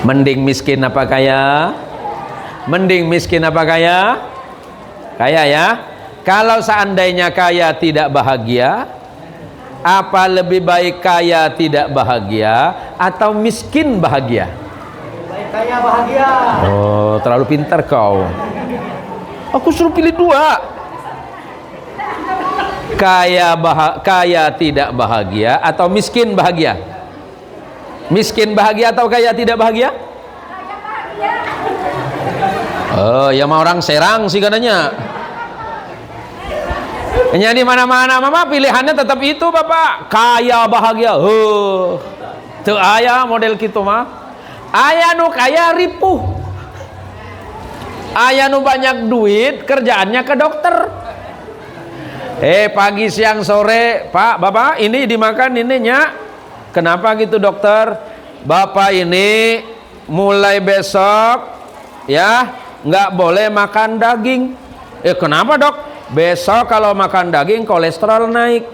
[SPEAKER 1] Mending miskin apa kaya? Mending miskin apa kaya? Kaya ya. Kalau seandainya kaya tidak bahagia, apa lebih baik kaya tidak bahagia atau miskin bahagia?
[SPEAKER 2] Baik kaya bahagia.
[SPEAKER 1] Oh, terlalu pintar kau. Aku suruh pilih 2. Kaya tidak bahagia atau miskin bahagia? Miskin bahagia atau kaya tidak bahagia? Oh, ya mau orang Serang sih katanya. Hanya di mana-mana mama pilihannya tetap itu Bapak. Kaya bahagia. Tuh aya model gitu mah. Aya nu kaya ripuh. Aya nu banyak duit, kerjaannya ke dokter. Pagi siang sore, Pak, Bapak ini dimakan ininya. Kenapa gitu dokter? Bapak ini mulai besok ya nggak boleh makan daging. Kenapa dok? Besok kalau makan daging kolesterol naik.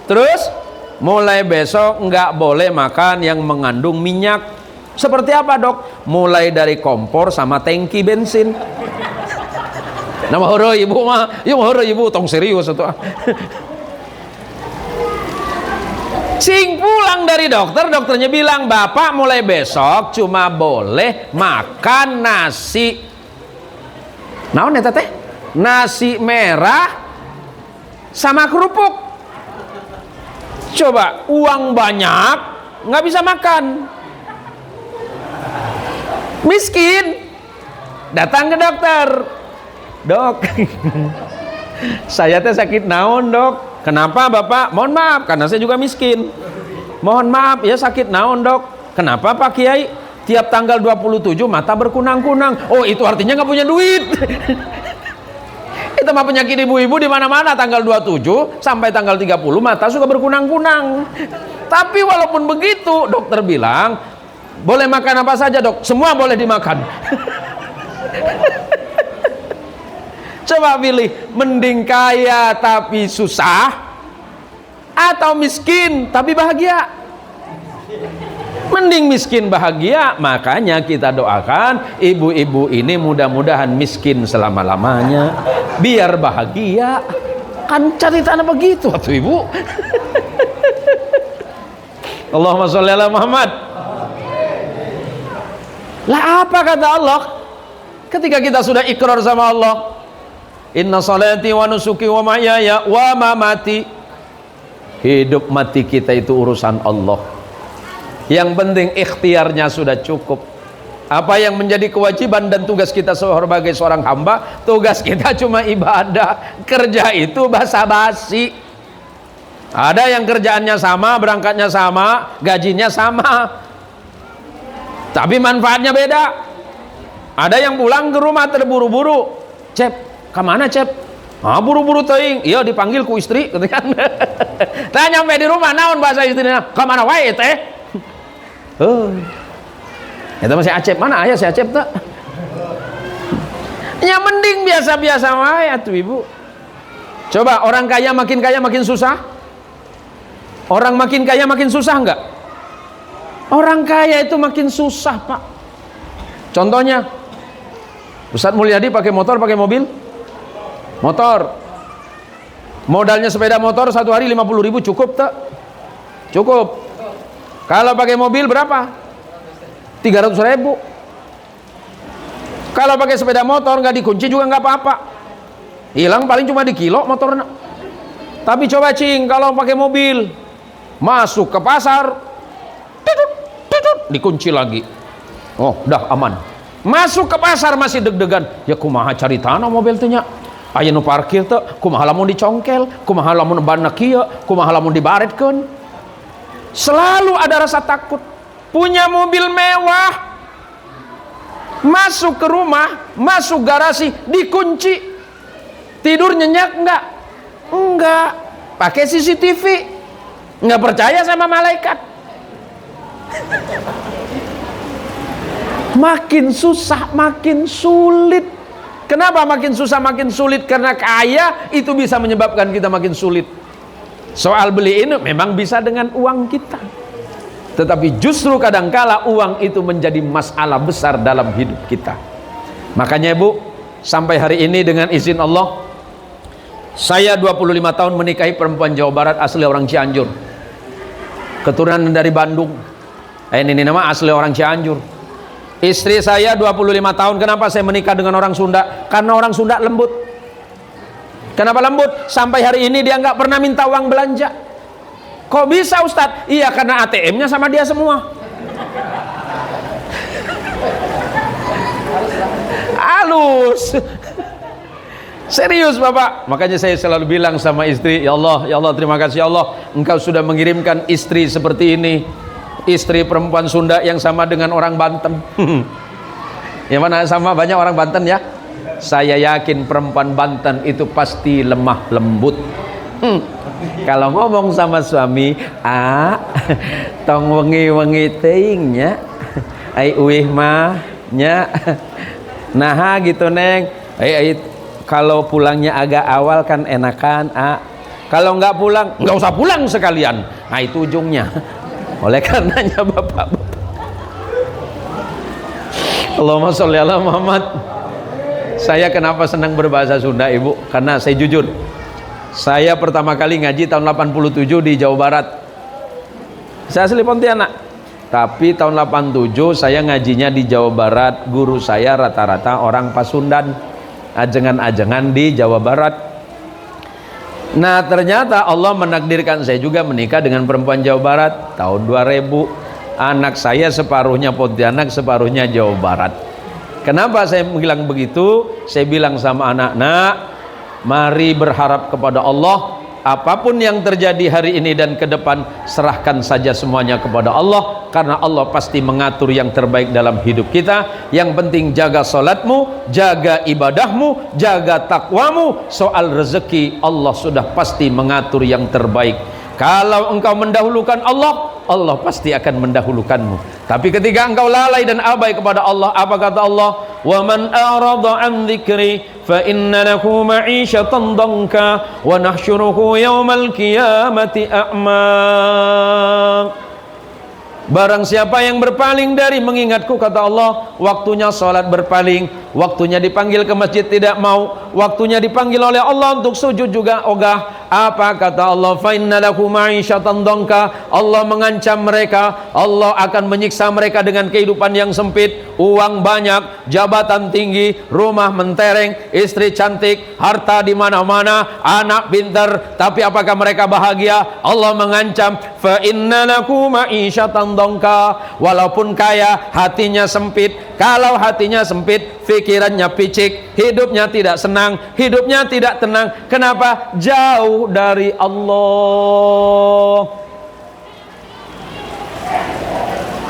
[SPEAKER 1] Terus mulai besok nggak boleh makan yang mengandung minyak. Seperti apa dok? Mulai dari kompor sama tangki bensin. Nama horo ibu mah, yuk horo ibu tong serius itu. Sing pulang dari dokter, dokternya bilang bapak mulai besok cuma boleh makan nasi. Naon eta teh? Nasi merah sama kerupuk. Coba uang banyak nggak bisa makan. Miskin, datang ke dokter. Dok, saya teh sakit naon dok? Kenapa bapak? Mohon maaf, karena saya juga miskin. Mohon maaf, ya sakit naon dok? Kenapa Pak Kiai? Tiap tanggal 27 mata berkunang-kunang. Oh itu artinya nggak punya duit. Itu mah penyakit ibu-ibu di mana-mana. Tanggal 27 sampai tanggal 30 mata suka berkunang-kunang. Tapi walaupun begitu, dokter bilang boleh makan apa saja dok, semua boleh dimakan. Coba pilih, mending kaya tapi susah atau miskin tapi bahagia? Mending miskin bahagia. Makanya kita doakan ibu-ibu ini mudah-mudahan miskin selama-lamanya biar bahagia. Kan ceritanya begitu tuh ibu. Allahumma sholli ala Muhammad. Lah apa kata Allah ketika kita sudah ikrar sama Allah? Inna salati wa nusuki wa mahyaya wa mamati. Hidup mati kita itu urusan Allah. Yang penting ikhtiarnya sudah cukup. Apa yang menjadi kewajiban dan tugas kita sebagai seorang hamba, tugas kita cuma ibadah. Kerja itu basa-basi. Ada yang kerjaannya sama, berangkatnya sama, gajinya sama, tapi manfaatnya beda. Ada yang pulang ke rumah terburu-buru. Cep, kemana Cep? Buru-buru teuing. Iya dipanggil ku istri gitu kan. Tah nyampe di rumah naon bahasa istrinya? Kemana wae teh? Itu masih Acep, mana ayah si Acep tuh? Ya mending biasa-biasa wae atuh ibu. Coba orang kaya makin susah? Orang makin kaya makin susah enggak? Orang kaya itu makin susah pak. Contohnya Ustadz Mulyadi pakai motor, pakai mobil? Motor. Modalnya sepeda motor satu hari 50.000 cukup tak? Cukup. Kalau pakai mobil berapa? 300.000. Kalau pakai sepeda motor nggak dikunci juga nggak apa-apa. Hilang paling cuma di kilo motornya. Tapi coba cing, kalau pakai mobil, masuk ke pasar, dikunci lagi. Oh, udah aman. Masuk ke pasar masih deg-degan. Ya kumaha cari tanah mobil teh nya. Aya nu parkir teh, kumaha lamun dicongkel, kumaha lamun banna kieu, kumaha lamun dibaretkeun. Selalu ada rasa takut. Punya mobil mewah, masuk ke rumah, masuk garasi, dikunci. Tidur nyenyak enggak? Enggak. Pakai CCTV. Enggak percaya sama malaikat. Makin susah, makin sulit. Kenapa makin susah, makin sulit? Karena kaya itu bisa menyebabkan kita makin sulit. Soal beli ini memang bisa dengan uang kita. Tetapi justru kadangkala uang itu menjadi masalah besar dalam hidup kita. Makanya Ibu, sampai hari ini dengan izin Allah, saya 25 tahun menikahi perempuan Jawa Barat asli orang Cianjur. Keturunan dari Bandung. Ini nama asli orang Cianjur. Istri saya 25 tahun. Kenapa saya menikah dengan orang Sunda? Karena orang Sunda lembut. Kenapa lembut? Sampai hari ini dia nggak pernah minta uang belanja. Kok bisa Ustadz? Iya, karena ATM-nya sama dia semua. Halus. Serius Bapak. Makanya saya selalu bilang sama istri, ya Allah terima kasih ya Allah, Engkau sudah mengirimkan istri seperti ini. Istri perempuan Sunda yang sama dengan orang Banten. Yang mana sama banyak orang Banten ya. Saya yakin perempuan Banten itu pasti lemah lembut. Kalau ngomong sama suami, tong wengi-wengi teuing nya. Ai uih mah nya. Nah gitu Neng. Kalau pulangnya agak awal kan enakan. Kalau nggak pulang, nggak usah pulang sekalian. Nah itu ujungnya. Oleh karenanya Bapak, Allahumma sholli ala Muhammad. Saya kenapa senang berbahasa Sunda Ibu? Karena saya jujur, saya pertama kali ngaji tahun 87 di Jawa Barat. Saya asli Pontianak, tapi tahun 87 saya ngajinya di Jawa Barat. Guru saya rata-rata orang Pasundan, ajengan-ajengan di Jawa Barat. Nah ternyata Allah menakdirkan saya juga menikah dengan perempuan Jawa Barat tahun 2000. Anak saya separuhnya Pontianak, separuhnya Jawa Barat. Kenapa saya bilang begitu? Saya bilang sama anak-anak, mari berharap kepada Allah. Apapun yang terjadi hari ini dan ke depan, serahkan saja semuanya kepada Allah, karena Allah pasti mengatur yang terbaik dalam hidup kita. Yang penting jaga salatmu, jaga ibadahmu, jaga takwamu. Soal rezeki Allah sudah pasti mengatur yang terbaik. Kalau engkau mendahulukan Allah, Allah pasti akan mendahulukanmu. Tapi ketika engkau lalai dan abai kepada Allah, apa kata Allah? Wa man a'rada an dzikri fa inna lahu ma'isyatan danka wa nahsyuruhu yaumal qiyamati a'ma. Barang siapa yang berpaling dari mengingatku, kata Allah, waktunya sholat berpaling, waktunya dipanggil ke masjid tidak mau, waktunya dipanggil oleh Allah untuk sujud juga ogah. Apa kata Allah? Fa inna lahu ma'isyatan danka. Allah mengancam mereka, Allah akan menyiksa mereka dengan kehidupan yang sempit, uang banyak, jabatan tinggi, rumah mentereng, istri cantik, harta di mana-mana, anak pintar, tapi apakah mereka bahagia? Allah mengancam, fa inna lahu ma'isyatan dongka. Walaupun kaya, hatinya sempit. Kalau hatinya sempit, pikirannya picik, hidupnya tidak senang, hidupnya tidak tenang. Kenapa? Jauh dari Allah.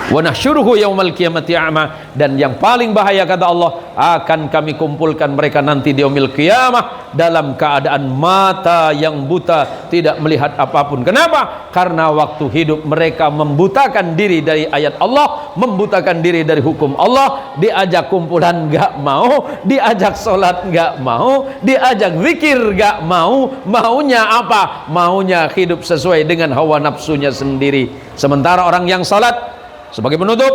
[SPEAKER 1] Wa nahsyuruhu yaumal qiyamati a'ma. Dan yang paling bahaya kata Allah, akan kami kumpulkan mereka nanti di yaumil qiyamah dalam keadaan mata yang buta, tidak melihat apapun. Kenapa? Karena waktu hidup mereka membutakan diri dari ayat Allah, membutakan diri dari hukum Allah. Diajak kumpulan nggak mau, diajak sholat nggak mau, diajak zikir nggak mau. Maunya apa? Maunya hidup sesuai dengan hawa nafsunya sendiri. Sementara orang yang sholat, sebagai penutup,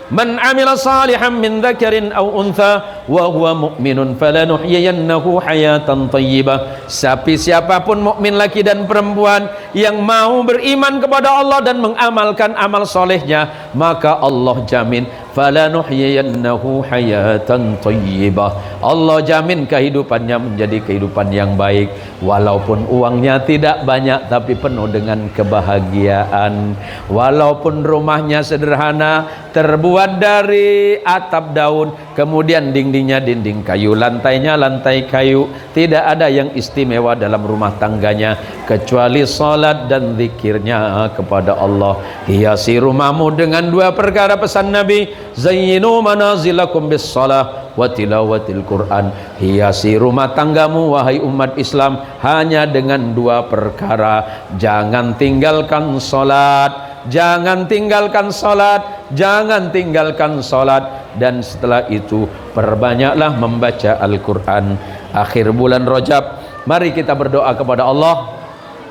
[SPEAKER 1] Man amila salihan min dzakarin aw untha wa huwa mu'minun falanuhyiyannahu hayatan thayyibah. Siapapun mukmin laki dan perempuan yang mau beriman kepada Allah dan mengamalkan amal solehnya, maka Allah jamin falanuhyiyannahu hayatan thayyibah. Allah jamin kehidupannya menjadi kehidupan yang baik, walaupun uangnya tidak banyak tapi penuh dengan kebahagiaan. Walaupun rumahnya sederhana, terbuat dari atap daun, kemudian dindingnya dinding kayu, lantainya lantai kayu, tidak ada yang istimewa dalam rumah tangganya kecuali salat dan zikirnya kepada Allah. Hiasi rumahmu dengan dua perkara, pesan Nabi, zayyinu manazilakum bis salah wa tilawatil Quran. Hiasi rumah tanggamu wahai umat Islam hanya dengan dua perkara, jangan tinggalkan salat, jangan tinggalkan salat, jangan tinggalkan salat, dan setelah itu perbanyaklah membaca Al-Quran. Akhir bulan Rajab, mari kita berdoa kepada Allah.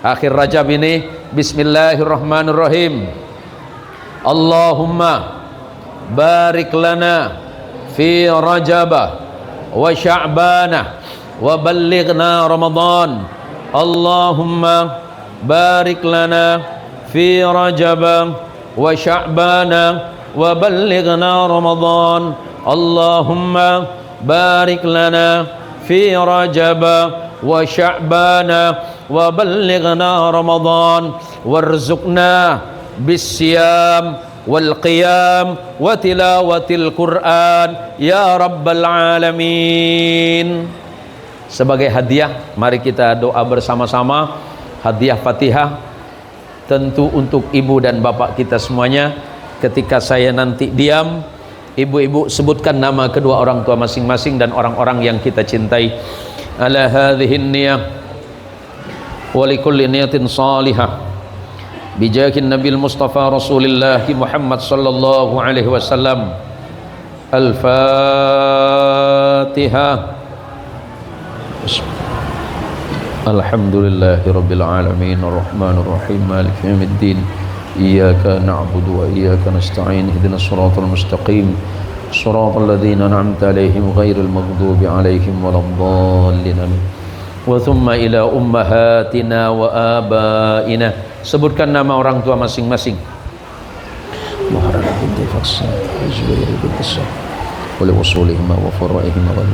[SPEAKER 1] Akhir Rajab ini, bismillahirrahmanirrahim. Allahumma barik lana fi Rajabah wa Sya'banah wa ballighna Ramadan. Allahumma barik lana fi Rajab wa Sya'ban wa ballighna Ramadan. Allahumma barik lana fi Rajab wa Sya'ban wa ballighna Ramadan warzuqna bis-siyam wal qiyam wa tilawatil Quran ya rabbal alamin. Sebagai hadiah, mari kita doa bersama-sama. Hadiah Fatihah tentu untuk ibu dan bapak kita semuanya. Ketika saya nanti diam, ibu-ibu sebutkan nama kedua orang tua masing-masing dan orang-orang yang kita cintai. Ala hadhihin niyah wa likulli niyatin salihah bijahin nabil mustafa rasulillah Muhammad sallallahu alaihi wasallam. Al-Fatihah. Alhamdulillahi rabbil alamin arrahmanir rahim maliki yaumiddin iyyaka na'budu wa iyyaka nasta'in ihdinas siratal mustaqim siratal ladzina an'amta 'alaihim ghairil maghdubi 'alaihim waladdallin. Wa thumma ila ummahatina wa abaina. Sebutkan nama orang tua masing-masing. Muharram binti Faksah Zubair bin Qasah wa li usulihima wa faraihima wa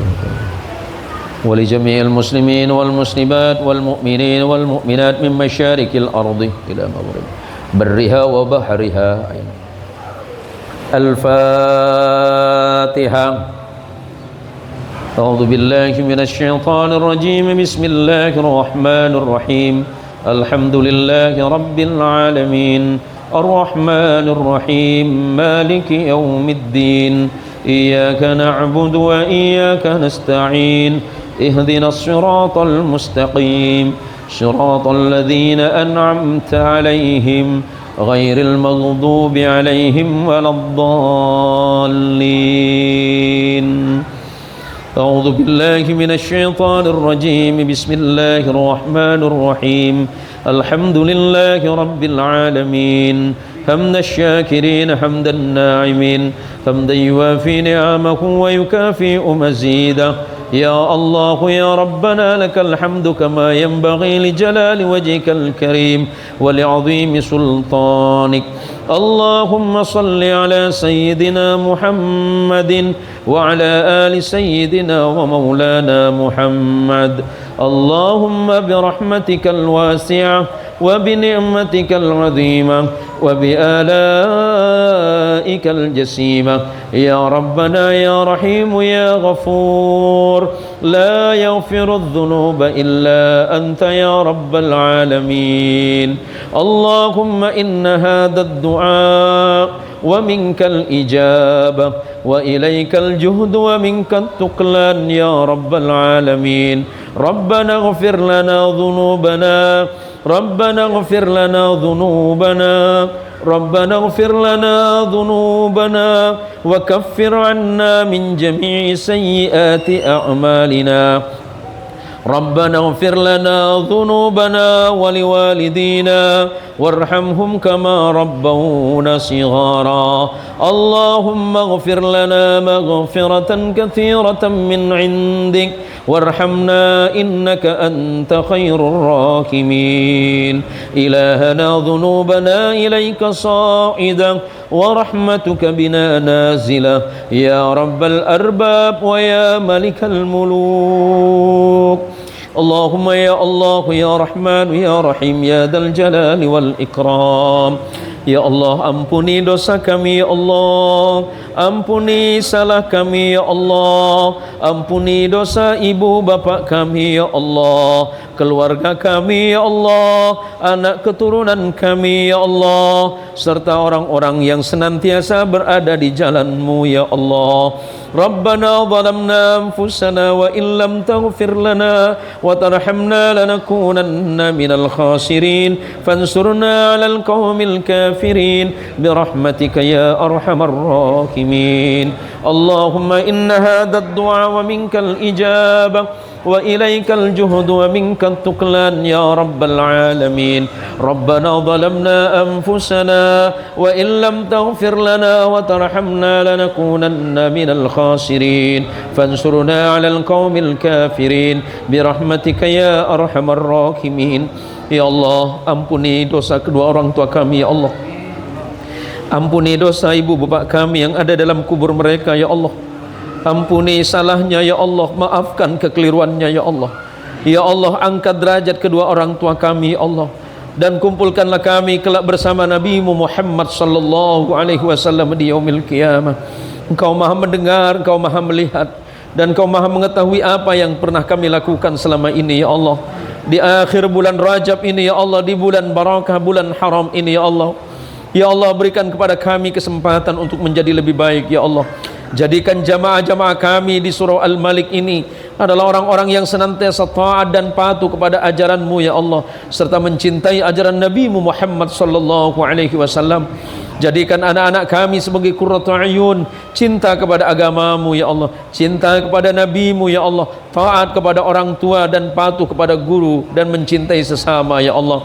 [SPEAKER 1] ولجميع المسلمين والمسلمات والمؤمنين والمؤمنات من مشارق الأرض إلى مغرب برها وبحرها. الفاتحة. أعوذ بالله من الشيطان الرجيم. بسم الله الرحمن الرحيم. الحمد لله رب العالمين الرحمن الرحيم مالك يوم الدين إياك نعبد وإياك نستعين اهدنا الصراط المستقيم صراط الذين أنعمت عليهم غير المغضوب عليهم ولا الضالين. أعوذ بالله من الشيطان الرجيم. بسم الله الرحمن الرحيم. الحمد لله رب العالمين حمد الشاكرين حمد الناعمين حمدا يوافي نعمه ويكافئ مزيده. يا الله يا ربنا لك الحمد كما ينبغي لجلال وجهك الكريم ولعظيم سلطانك. اللهم صل على سيدنا محمد وعلى آل سيدنا ومولانا محمد. اللهم برحمتك الواسعة وبنعمتك العظيمة وبآلائك الجسيمة يا ربنا يا رحيم يا غفور لا يغفر الذنوب إلا أنت يا رب العالمين. اللهم إن هذا الدعاء ومنك الإجابة وإليك الجهد ومنك التقلان يا رب العالمين. ربنا اغفر لنا ذنوبنا ربنا اغفر لنا ذنوبنا ربنا اغفر لنا ذنوبنا وكفر عنا من جميع سيئات أعمالنا ربنا اغفر لنا ذنوبنا ولوالدينا وارحمهم كما ربونا صغارا اللهم اغفر لنا مغفرة كثيرة من عندك وارحمنا إنك أنت خير الراحمين إلهنا ذنوبنا إليك صاعدة ورحمتك بنا نازلة يا رب الأرباب ويا ملك الملوك اللهم يا الله يا رحمن يا رحيم يا ذا الجلال والإكرام Ya Allah, ampuni dosa kami ya Allah, ampuni salah kami ya Allah, ampuni dosa ibu bapa kami ya Allah, keluarga kami ya Allah, anak keturunan kami ya Allah, serta orang-orang yang senantiasa berada di jalan-Mu ya Allah. Rabbana zalamna anfusana wa in lam taghfir lana wa tarhamna lanakunanna minal khasirin fansurna 'alal qaumil kafirin birahmatika ya arhamar rahimin. Allahumma inna hadha ad-du'a wa minkal ijabah وإليك الجهد ومنك التكلان يا رب العالمين ربنا ظلمنا أنفسنا وإن لم تغفر لنا وترحمنا لنكونن من الخاسرين فانصرنا على القوم الكافرين برحمتك يا أرحم الراحمين. Ya Allah, ampuni dosa kedua orang tua kami ya Allah, ampuni dosa ibu bapa kami yang ada dalam kubur mereka ya Allah, ampuni salahnya ya Allah, maafkan kekeliruannya ya Allah. Ya Allah, angkat derajat kedua orang tua kami ya Allah, dan kumpulkanlah kami kelak bersama Nabi Muhammad sallallahu alaihi wasallam di yaumil qiyamah. Engkau Maha mendengar, Engkau Maha melihat, dan Engkau Maha mengetahui apa yang pernah kami lakukan selama ini ya Allah. Di akhir bulan Rajab ini ya Allah, di bulan barakah, bulan haram ini ya Allah. Ya Allah, berikan kepada kami kesempatan untuk menjadi lebih baik ya Allah. Jadikan jamaah-jamaah kami di surau Al-Malik ini adalah orang-orang yang senantiasa taat dan patuh kepada ajaran-Mu ya Allah, serta mencintai ajaran Nabi Muhammad sallallahu alaihi wasallam. Jadikan anak-anak kami sebagai qurratu ayun, cinta kepada agama-Mu ya Allah, cinta kepada Nabi-Mu ya Allah, taat kepada orang tua dan patuh kepada guru, dan mencintai sesama ya Allah.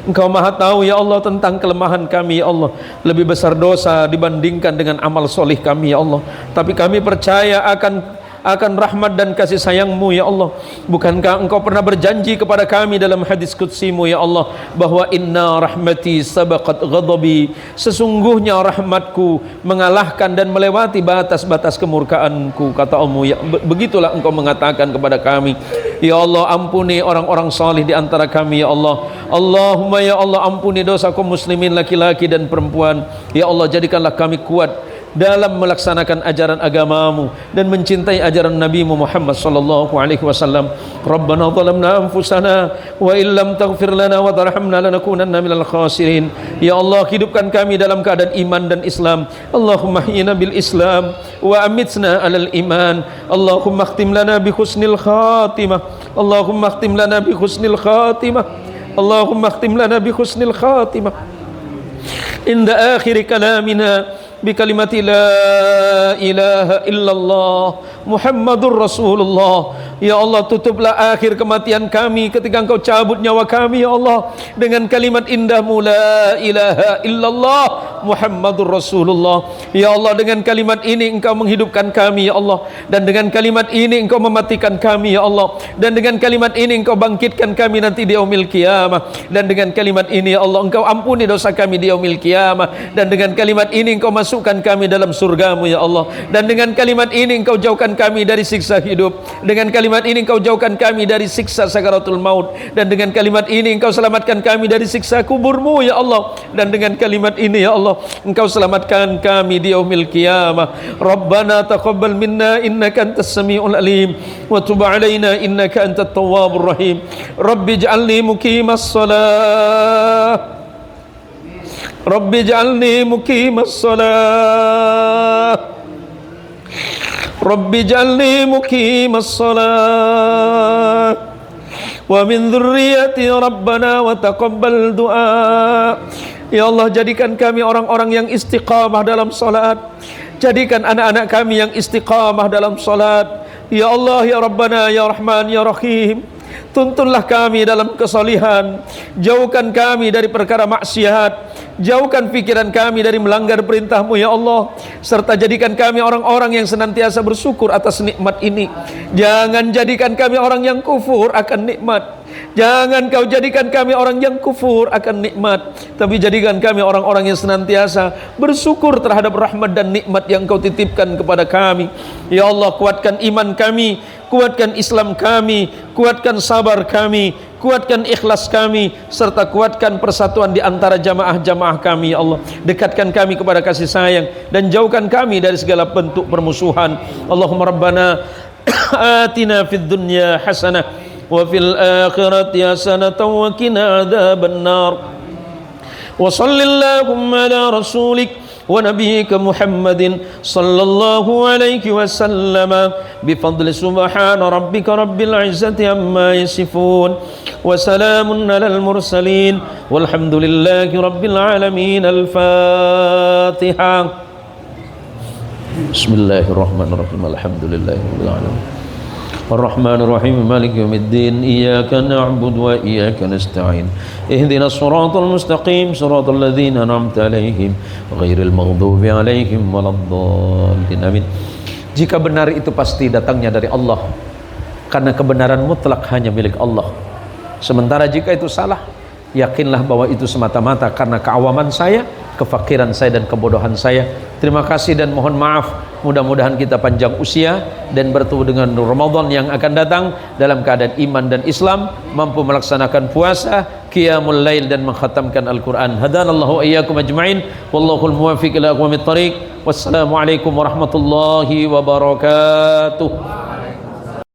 [SPEAKER 1] Engkau Maha tahu ya Allah tentang kelemahan kami ya Allah. Lebih besar dosa dibandingkan dengan amal solih kami ya Allah. Tapi kami percaya akan rahmat dan kasih sayang-Mu ya Allah. Bukankah Engkau pernah berjanji kepada kami dalam hadis qudsi-Mu ya Allah, bahwa inna rahmati sabaqat ghadabi, sesungguhnya rahmatku mengalahkan dan melewati batas-batas kemurkaanku, kata Allah ya. Begitulah Engkau mengatakan kepada kami ya Allah. Ampuni orang-orang salih di antara kami ya Allah. Allahumma ya Allah, ampuni dosa kaum muslimin laki-laki dan perempuan ya Allah. Jadikanlah kami kuat dalam melaksanakan ajaran agama-Mu dan mencintai ajaran Nabi Muhammad sallallahu alaihi wasallam. Rabbana zalamna anfusana wa illam taghfir lana wa tarhamna lanakunanna minal khasirin. Ya Allah, hidupkan kami dalam keadaan iman dan Islam. Allahumma hyina bil Islam wa amitna alal iman. Allahumma khtim lana bi husnil khatimah. Allahumma khtim lana bi husnil khatimah. Allahumma khtim lana bi husnil khatimah. Inda akhir kalamina بكلمة لا إله إلا الله محمد رسول الله. Ya Allah, tutuplah akhir kematian kami ketika Engkau cabut nyawa kami ya Allah, dengan kalimat indah-Mu la ilaha illallah Muhammadur Rasulullah. Ya Allah, dengan kalimat ini Engkau menghidupkan kami ya Allah, dan dengan kalimat ini Engkau mematikan kami ya Allah, dan dengan kalimat ini Engkau bangkitkan kami nanti di yaumil qiyamah, dan dengan kalimat ini ya Allah Engkau ampuni dosa kami di yaumil qiyamah, dan dengan kalimat ini Engkau masukkan kami dalam surga-Mu ya Allah, dan dengan kalimat ini Engkau jauhkan kami dari siksa hidup, dengan kalimat ini Engkau jauhkan kami dari siksa sakaratul maut, dan dengan kalimat ini Engkau selamatkan kami dari siksa kubur-Mu ya Allah, dan dengan kalimat ini ya Allah Engkau selamatkan kami di yaumil qiyamah. Rabbana taqabbal minna innaka antas samiul alim wa tub alaina innaka antat tawwabur rahim. Rabbi ij'alni muqimas shalah, Rabbi ij'alni muqimas shalah, Rabbi ij'alni muqimas shalah wa min dzurriyyati rabbana wa taqabbal du'a. Ya Allah, jadikan kami orang-orang yang istiqamah dalam salat. Jadikan anak-anak kami yang istiqamah dalam salat. Ya Allah, ya Rabbana, ya Rahman, ya Rahim. Tuntunlah kami dalam kesolihan, jauhkan kami dari perkara maksiat, jauhkan pikiran kami dari melanggar perintah-Mu ya Allah, serta jadikan kami orang-orang yang senantiasa bersyukur atas nikmat ini. Jangan jadikan kami orang yang kufur akan nikmat. Jangan Kau jadikan kami orang yang kufur akan nikmat, tapi jadikan kami orang-orang yang senantiasa bersyukur terhadap rahmat dan nikmat yang Kau titipkan kepada kami. Ya Allah, kuatkan iman kami, kuatkan Islam kami, kuatkan sabar kami, kuatkan ikhlas kami, serta kuatkan persatuan di antara jamaah-jamaah kami ya Allah. Dekatkan kami kepada kasih sayang dan jauhkan kami dari segala bentuk permusuhan. Allahumma rabbana atina fid dunya hasanah wa fil akhirati hasanatan wa qina adzaban nar. Wa sallallahu ala rasulik wa nabiyyika Muhammadin sallallahu alaihi wasallam bi fadli subhana rabbika rabbil izzati amma yasifun wa salamun alal mursalin walhamdulillahi rabbil alamin. Al-Fatihah. Bismillahirrahmanirrahim. Alhamdulillahi rabbil alamin. الرحمن الرحيم مالك يوم الدين إياك نعبد وإياك نستعين اهدنا الصراط المستقيم صراط الذين أنعمت عليهم غير المغضوب عليهم ولا الضالين آمين. Jika benar itu pasti datangnya dari Allah, karena kebenaran mutlak hanya milik Allah. Sementara jika itu salah, yakinlah bahwa itu semata-mata karena keawaman saya, kefakiran saya dan kebodohan saya. Terima kasih dan mohon maaf. Mudah-mudahan kita panjang usia dan bertemu dengan Ramadan yang akan datang dalam keadaan iman dan Islam, mampu melaksanakan puasa, qiyamul lail dan mengkhatamkan Al-Quran. Hadanallahu iyyakum ajma'in, wallahul muwaffiq ila aqwamit thariq. Wassalamualaikum warahmatullahi wabarakatuh.